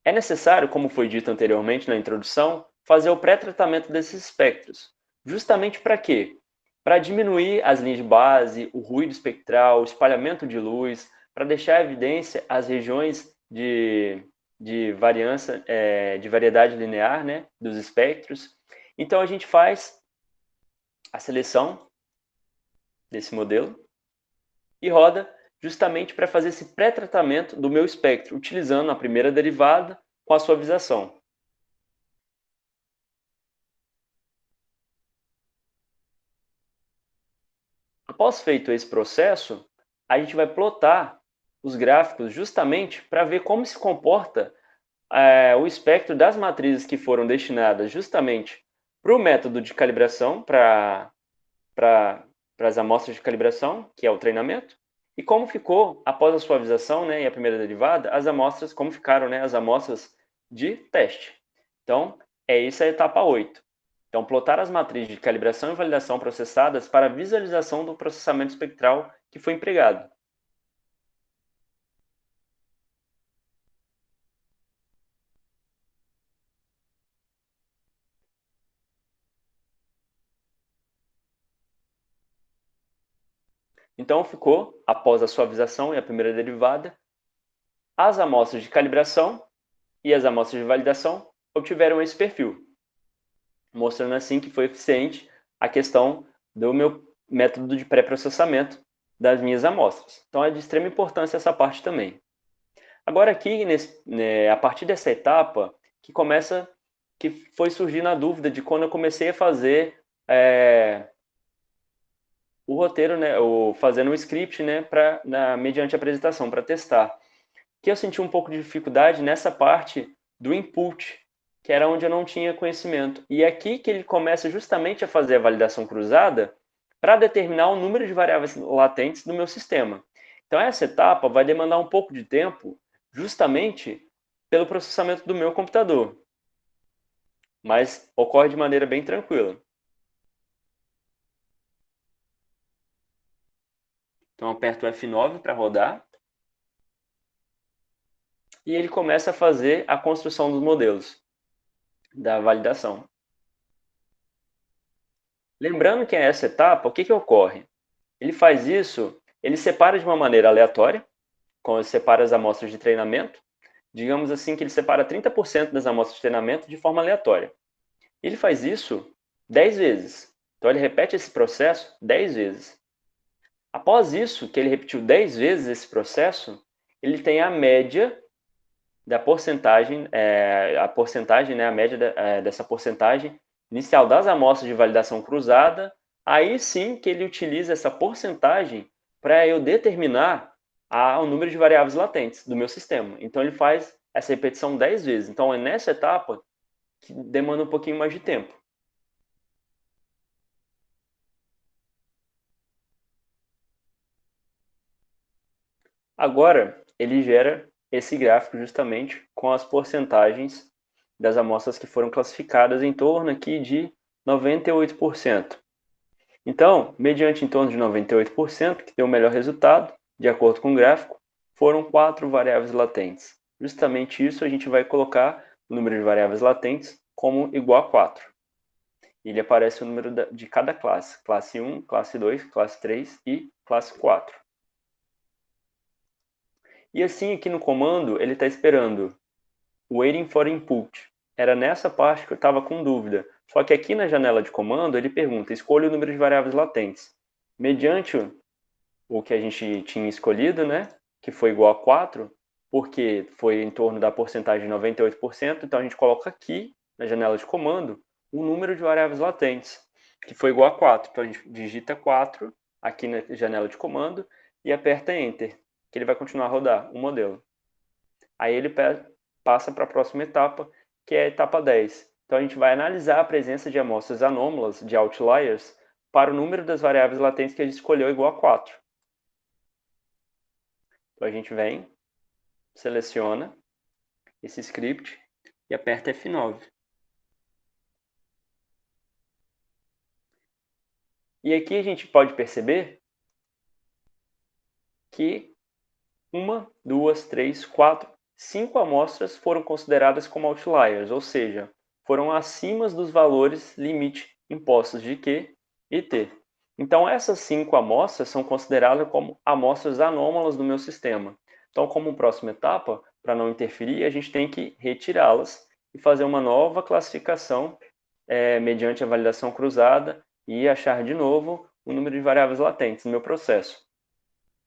é necessário, como foi dito anteriormente na introdução, fazer o pré-tratamento desses espectros. Justamente para quê? Para diminuir as linhas de base, o ruído espectral, o espalhamento de luz, para deixar em evidência as regiões de variância, de variedade linear, né, dos espectros. Então a gente faz a seleção desse modelo e roda justamente para fazer esse pré-tratamento do meu espectro, utilizando a primeira derivada com a suavização. Após feito esse processo, a gente vai plotar os gráficos justamente para ver como se comporta o espectro das matrizes que foram destinadas justamente para o método de calibração, para para as amostras de calibração, que é o treinamento, e como ficou, após a suavização, né, e a primeira derivada, as amostras, como ficaram, né, as amostras de teste. Então, isso é a etapa 8. Então, plotar as matrizes de calibração e validação processadas para visualização do processamento espectral que foi empregado. Então, ficou, após a suavização e a primeira derivada, as amostras de calibração e as amostras de validação obtiveram esse perfil, mostrando assim que foi eficiente a questão do meu método de pré-processamento das minhas amostras. Então, é de extrema importância essa parte também. Agora aqui, a partir dessa etapa, que foi surgindo a dúvida de quando eu comecei a fazer o roteiro, né, fazendo um script, né, mediante a apresentação, para testar. Que eu senti um pouco de dificuldade nessa parte do input, que era onde eu não tinha conhecimento. E é aqui que ele começa justamente a fazer a validação cruzada para determinar o número de variáveis latentes do meu sistema. Então, essa etapa vai demandar um pouco de tempo, justamente pelo processamento do meu computador. Mas ocorre de maneira bem tranquila. Então, aperto o F9 para rodar. E ele começa a fazer a construção dos modelos da validação. Lembrando que essa etapa, o que ocorre? Ele faz isso, ele separa de uma maneira aleatória, como ele separa as amostras de treinamento. Digamos assim que ele separa 30% das amostras de treinamento de forma aleatória. Ele faz isso 10 vezes. Então, ele repete esse processo 10 vezes. Após isso, que ele repetiu 10 vezes esse processo, ele tem a média da porcentagem, a média dessa porcentagem inicial das amostras de validação cruzada. Aí sim que ele utiliza essa porcentagem para eu determinar o número de variáveis latentes do meu sistema. Então, ele faz essa repetição 10 vezes. Então, é nessa etapa que demanda um pouquinho mais de tempo. Agora, ele gera esse gráfico justamente com as porcentagens das amostras que foram classificadas em torno aqui de 98%. Então, mediante em torno de 98%, que deu o melhor resultado, de acordo com o gráfico, foram 4 variáveis latentes. Justamente isso a gente vai colocar o número de variáveis latentes como igual a 4. Ele aparece o número de cada classe, classe 1, classe 2, classe 3 e classe 4. E assim, aqui no comando, ele está esperando waiting for input. Era nessa parte que eu estava com dúvida. Só que aqui na janela de comando, ele pergunta, escolha o número de variáveis latentes. Mediante o que a gente tinha escolhido, né, que foi igual a 4, porque foi em torno da porcentagem de 98%, então a gente coloca aqui, na janela de comando, o número de variáveis latentes, que foi igual a 4. Então a gente digita 4 aqui na janela de comando e aperta Enter, que ele vai continuar a rodar o modelo. Aí ele passa para a próxima etapa, que é a etapa 10. Então a gente vai analisar a presença de amostras anômalas, de outliers, para o número das variáveis latentes que a gente escolheu igual a 4. Então a gente vem, seleciona esse script e aperta F9. E aqui a gente pode perceber que 1, 2, 3, 4, 5 amostras foram consideradas como outliers, ou seja, foram acima dos valores limite impostos de Q e T. Então, essas 5 amostras são consideradas como amostras anômalas do meu sistema. Então, como próxima etapa, para não interferir, a gente tem que retirá-las e fazer uma nova classificação mediante a validação cruzada e achar de novo o número de variáveis latentes no meu processo.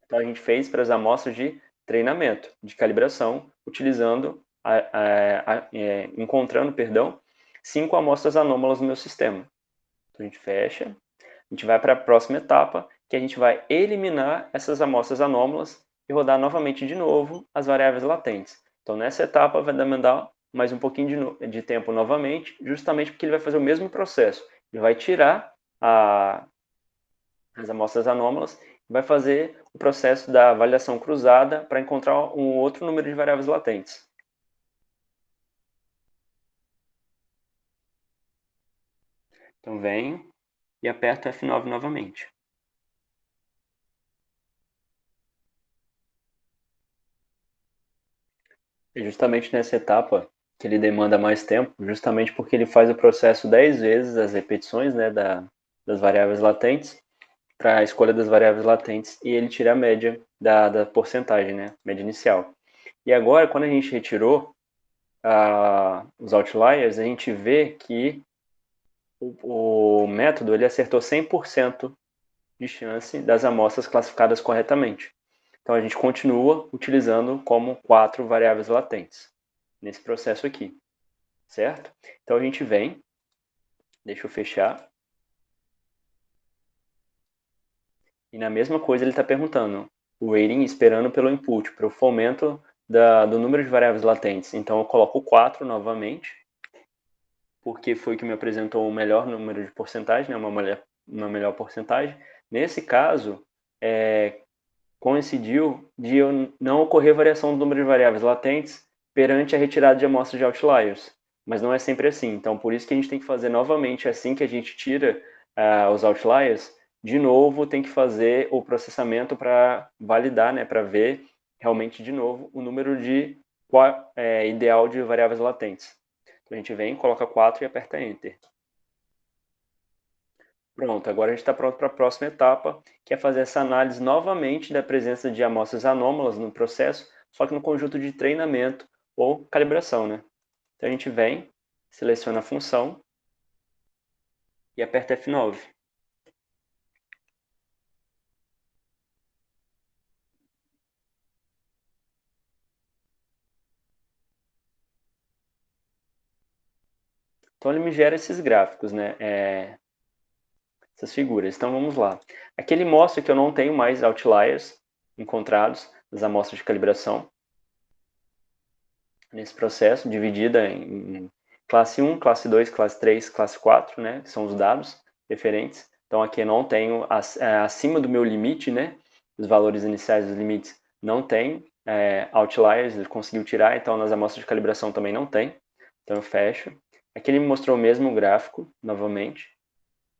Então, a gente fez para as amostras de treinamento, de calibração, utilizando, encontrando, 5 amostras anômalas no meu sistema. Então, a gente fecha, a gente vai para a próxima etapa, que a gente vai eliminar essas amostras anômalas e rodar novamente de novo as variáveis latentes. Então, nessa etapa, vai demandar mais um pouquinho de tempo novamente, justamente porque ele vai fazer o mesmo processo. Ele vai tirar as amostras anômalas, e vai fazer o processo da validação cruzada para encontrar um outro número de variáveis latentes. Então venho e aperto F9 novamente. E justamente nessa etapa que ele demanda mais tempo, justamente porque ele faz o processo 10 vezes as repetições, né, das variáveis latentes, para a escolha das variáveis latentes, e ele tira a média da porcentagem, né, média inicial. E agora, quando a gente retirou os outliers, a gente vê que o método ele acertou 100% de chance das amostras classificadas corretamente. Então, a gente continua utilizando como 4 variáveis latentes nesse processo aqui, certo? Então, a gente vem, deixa eu fechar, e na mesma coisa ele está perguntando o rating esperando pelo input, para o fomento do número de variáveis latentes. Então, eu coloco 4 novamente, porque foi o que me apresentou o melhor número de porcentagem, né, uma melhor porcentagem. Nesse caso, coincidiu de eu não ocorrer variação do número de variáveis latentes perante a retirada de amostras de outliers, mas não é sempre assim. Então, por isso que a gente tem que fazer novamente, assim que a gente tira os outliers, de novo tem que fazer o processamento para validar, né, para ver realmente de novo o número de ideal de variáveis latentes. Então, a gente vem, coloca 4 e aperta Enter. Pronto, agora a gente está pronto para a próxima etapa, que é fazer essa análise novamente da presença de amostras anômalas no processo, só que no conjunto de treinamento ou calibração, né? Então a gente vem, seleciona a função e aperta F9. Então ele me gera esses gráficos, né? Essas figuras. Então vamos lá. Aqui ele mostra que eu não tenho mais outliers encontrados nas amostras de calibração nesse processo, dividida em classe 1, classe 2, classe 3, classe 4, né, que são os dados referentes. Então aqui eu não tenho, acima do meu limite, né, os valores iniciais dos limites, não tem outliers, ele conseguiu tirar, então nas amostras de calibração também não tem. Então eu fecho. Aqui ele me mostrou o mesmo gráfico, novamente.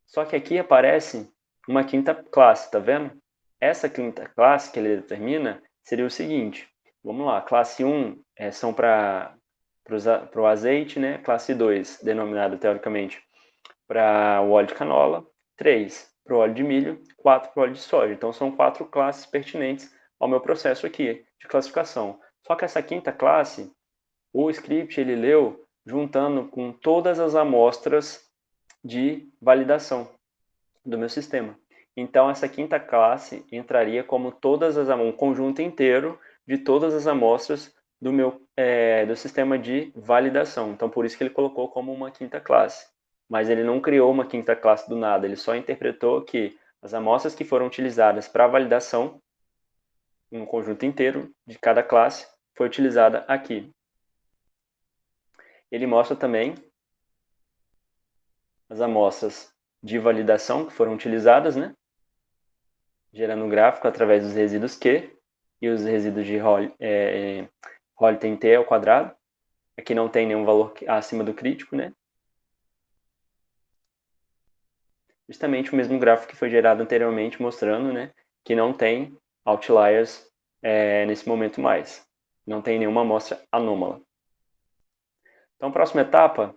Só que aqui aparece uma quinta classe, tá vendo? Essa quinta classe que ele determina seria o seguinte. Vamos lá, classe 1 são para o azeite, né? Classe 2, denominado teoricamente para o óleo de canola, 3 para o óleo de milho, 4 para o óleo de soja. Então são 4 classes pertinentes ao meu processo aqui de classificação. Só que essa quinta classe, o script ele leu juntando com todas as amostras de validação do meu sistema. Então, essa quinta classe entraria como um conjunto inteiro de todas as amostras do meu do sistema de validação. Então, por isso que ele colocou como uma quinta classe. Mas ele não criou uma quinta classe do nada, ele só interpretou que as amostras que foram utilizadas para validação, um conjunto inteiro de cada classe, foi utilizada aqui. Ele mostra também as amostras de validação que foram utilizadas, né? Gerando um gráfico através dos resíduos Q e os resíduos de Holly tem T ao quadrado. Aqui não tem nenhum valor acima do crítico, né? Justamente o mesmo gráfico que foi gerado anteriormente, mostrando, né, que não tem outliers nesse momento mais. Não tem nenhuma amostra anômala. Então, a próxima etapa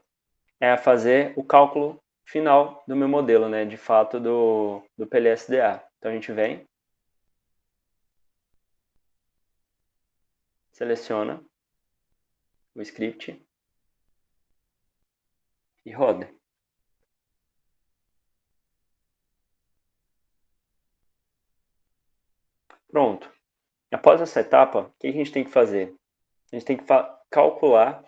é fazer o cálculo final do meu modelo, né, de fato do PLSDA. Então, a gente vem, seleciona o script e roda. Pronto. Após essa etapa, o que a gente tem que fazer? A gente tem que calcular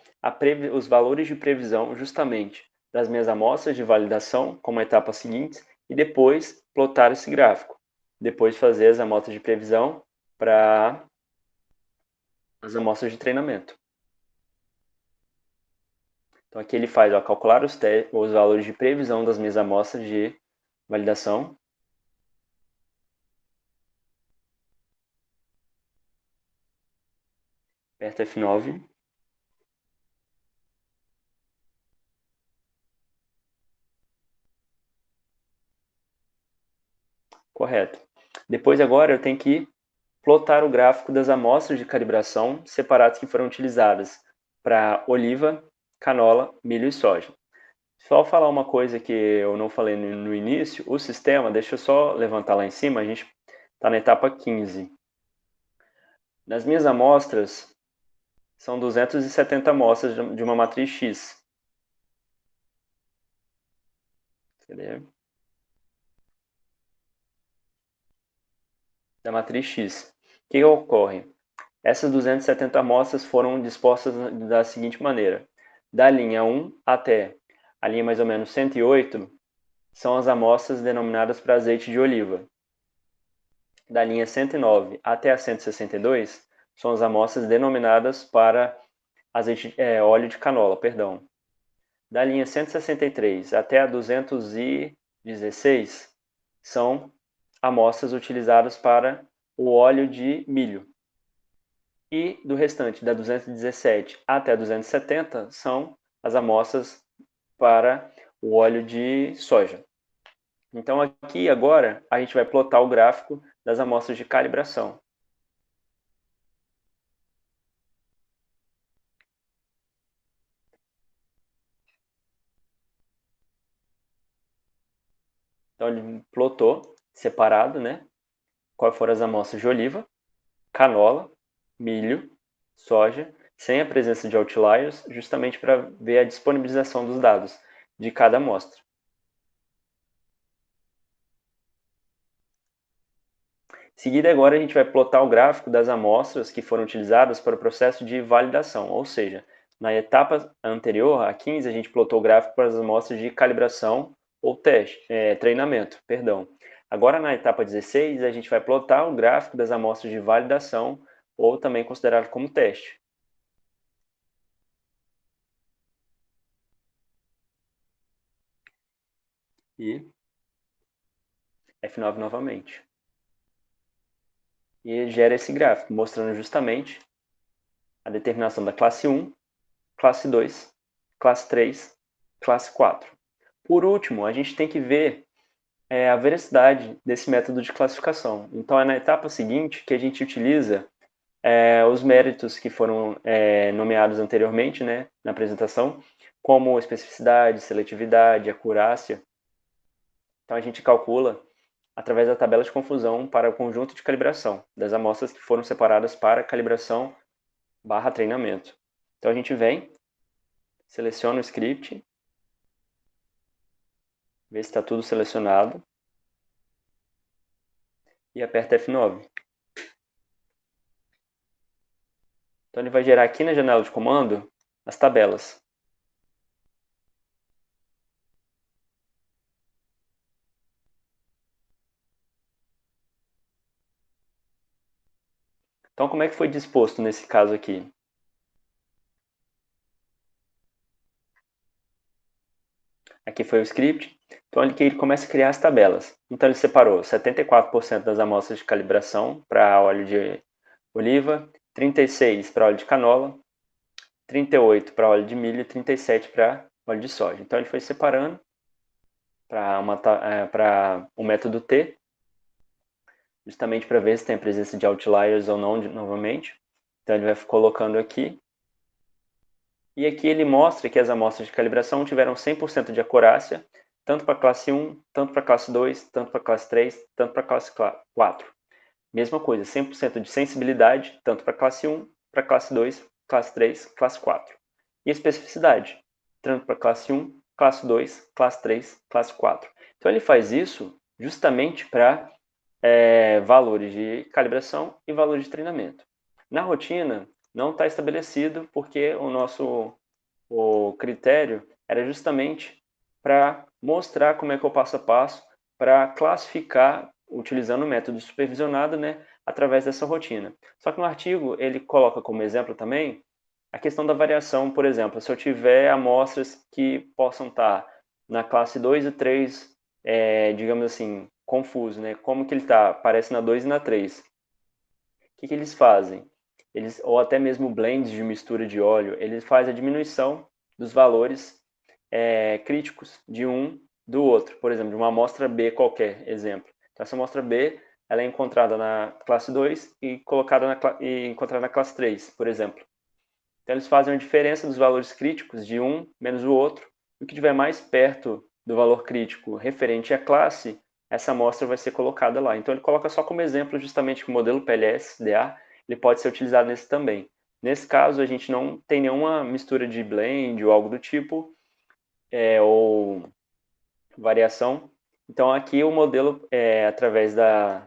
os valores de previsão justamente das minhas amostras de validação como etapa seguinte e depois plotar esse gráfico. Depois fazer as amostras de previsão para as amostras de treinamento. Então aqui ele faz calcular os valores de previsão das minhas amostras de validação. Aperta F9. Correto. Depois, agora, eu tenho que plotar o gráfico das amostras de calibração separadas que foram utilizadas para oliva, canola, milho e soja. Só falar uma coisa que eu não falei no início, o sistema, deixa eu só levantar lá em cima, a gente está na etapa 15. Nas minhas amostras, são 270 amostras de uma matriz X. Cadê? Da matriz X. O que ocorre? Essas 270 amostras foram dispostas da seguinte maneira. Da linha 1 até a linha mais ou menos 108, são as amostras denominadas para azeite de oliva. Da linha 109 até a 162, são as amostras denominadas para óleo de canola, perdão. Da linha 163 até a 216, são amostras utilizadas para o óleo de milho. E do restante, da 217 até a 270, são as amostras para o óleo de soja. Então, aqui agora, a gente vai plotar o gráfico das amostras de calibração. Então, ele plotou separado, né? Quais foram as amostras de oliva, canola, milho, soja, sem a presença de outliers, justamente para ver a disponibilização dos dados de cada amostra. Em seguida, agora a gente vai plotar o gráfico das amostras que foram utilizadas para o processo de validação, ou seja, na etapa anterior, a 15, a gente plotou o gráfico para as amostras de calibração ou treinamento, perdão. Agora, na etapa 16, a gente vai plotar o gráfico das amostras de validação, ou também considerado como teste. E F9 novamente. E ele gera esse gráfico, mostrando justamente a determinação da classe 1, classe 2, classe 3, classe 4. Por último, a gente tem que ver a veracidade desse método de classificação. Então, é na etapa seguinte que a gente utiliza os méritos que foram nomeados anteriormente, né, na apresentação, como especificidade, seletividade, acurácia. Então, a gente calcula através da tabela de confusão para o conjunto de calibração das amostras que foram separadas para calibração / treinamento. Então, a gente vem, seleciona o script, vê se está tudo selecionado e aperta F9. Então, ele vai gerar aqui na janela de comando as tabelas. Então, como é que foi disposto nesse caso aqui? Aqui foi o script. Então, aqui ele começa a criar as tabelas. Então, ele separou 74% das amostras de calibração para óleo de oliva, 36% para óleo de canola, 38% para óleo de milho e 37% para óleo de soja. Então, ele foi separando para o método T, justamente para ver se tem a presença de outliers ou não, novamente. Então, ele vai colocando aqui. E aqui ele mostra que as amostras de calibração tiveram 100% de acurácia, tanto para a classe 1, tanto para a classe 2, tanto para a classe 3, tanto para a classe 4. Mesma coisa, 100% de sensibilidade, tanto para a classe 1, para a classe 2, classe 3, classe 4. E especificidade, tanto para a classe 1, classe 2, classe 3, classe 4. Então ele faz isso justamente para valores de calibração e valores de treinamento. Na rotina, não está estabelecido porque o critério era justamente para mostrar como é que é o passo a passo para classificar utilizando o método supervisionado, né, através dessa rotina. Só que no artigo ele coloca como exemplo também a questão da variação, por exemplo, se eu tiver amostras que possam estar na classe 2 e 3, digamos assim, confuso, né? Como que ele está? Aparece na 2 e na 3. O que eles fazem? ou até mesmo blends de mistura de óleo, ele faz a diminuição dos valores críticos de um do outro. Por exemplo, de uma amostra B qualquer, exemplo. Então, essa amostra B ela é encontrada na classe 2 e encontrada na classe 3, por exemplo. Então, eles fazem a diferença dos valores críticos de um menos o outro. O que estiver mais perto do valor crítico referente à classe, essa amostra vai ser colocada lá. Então, ele coloca só como exemplo justamente que o modelo PLS-DA ele pode ser utilizado nesse também. Nesse caso, a gente não tem nenhuma mistura de blend ou algo do tipo, ou variação. Então, aqui o modelo, através das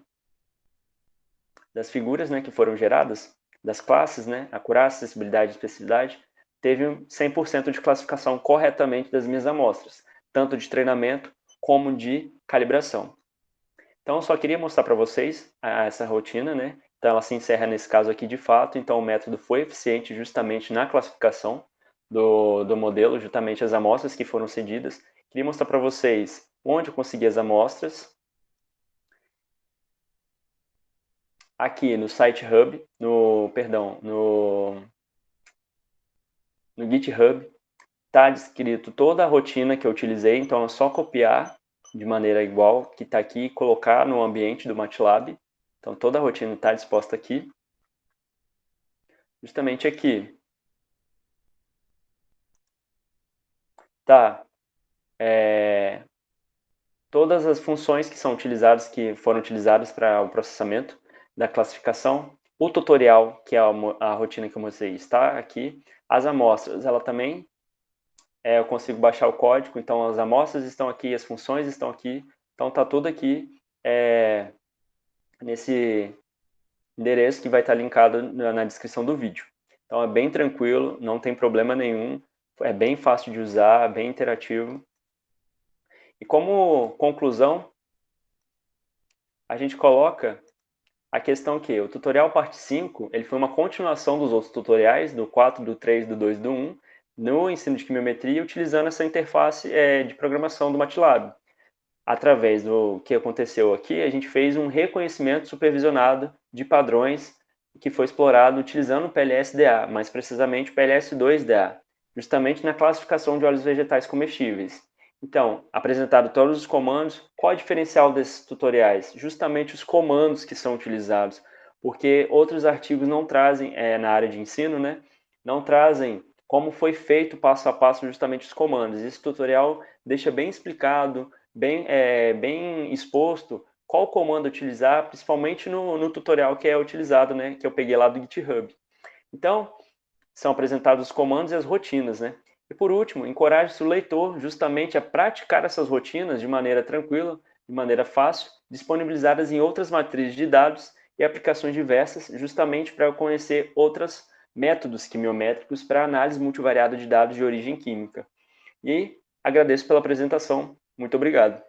figuras, né, que foram geradas, das classes, né, acurácia, acessibilidade e especificidade, teve 100% de classificação corretamente das minhas amostras, tanto de treinamento como de calibração. Então, eu só queria mostrar para vocês essa rotina, né? Então, ela se encerra nesse caso aqui de fato. Então, o método foi eficiente justamente na classificação do modelo, justamente as amostras que foram cedidas. Queria mostrar para vocês onde eu consegui as amostras. Aqui no Site Hub, no GitHub, está descrito toda a rotina que eu utilizei, então é só copiar de maneira igual que está aqui e colocar no ambiente do MATLAB. Então toda a rotina está disposta aqui. Justamente aqui. Tá. Todas as funções que foram utilizadas para o processamento da classificação. O tutorial, que é a rotina que eu mostrei, está aqui. As amostras, ela também eu consigo baixar o código, então as amostras estão aqui, as funções estão aqui, então está tudo aqui nesse endereço que vai estar linkado na descrição do vídeo. Então é bem tranquilo, não tem problema nenhum, é bem fácil de usar, bem interativo. E como conclusão, a gente coloca a questão que o tutorial parte 5, ele foi uma continuação dos outros tutoriais, do 4, do 3, do 2 e do 1, no ensino de quimiometria, utilizando essa interface de programação do MATLAB. Através do que aconteceu aqui, a gente fez um reconhecimento supervisionado de padrões que foi explorado utilizando o PLS-DA, mais precisamente o PLS-2-DA, justamente na classificação de óleos vegetais comestíveis. Então, apresentado todos os comandos, qual é o diferencial desses tutoriais? Justamente os comandos que são utilizados, porque outros artigos não trazem, na área de ensino, né, não trazem como foi feito passo a passo justamente os comandos. Esse tutorial deixa bem explicado, bem exposto qual comando utilizar, principalmente no tutorial que é utilizado, né, que eu peguei lá do GitHub. Então, são apresentados os comandos e as rotinas, né? E por último, encoraje o leitor justamente a praticar essas rotinas de maneira tranquila, de maneira fácil, disponibilizadas em outras matrizes de dados e aplicações diversas, justamente para conhecer outros métodos quimiométricos para análise multivariada de dados de origem química. E agradeço pela apresentação. Muito obrigado.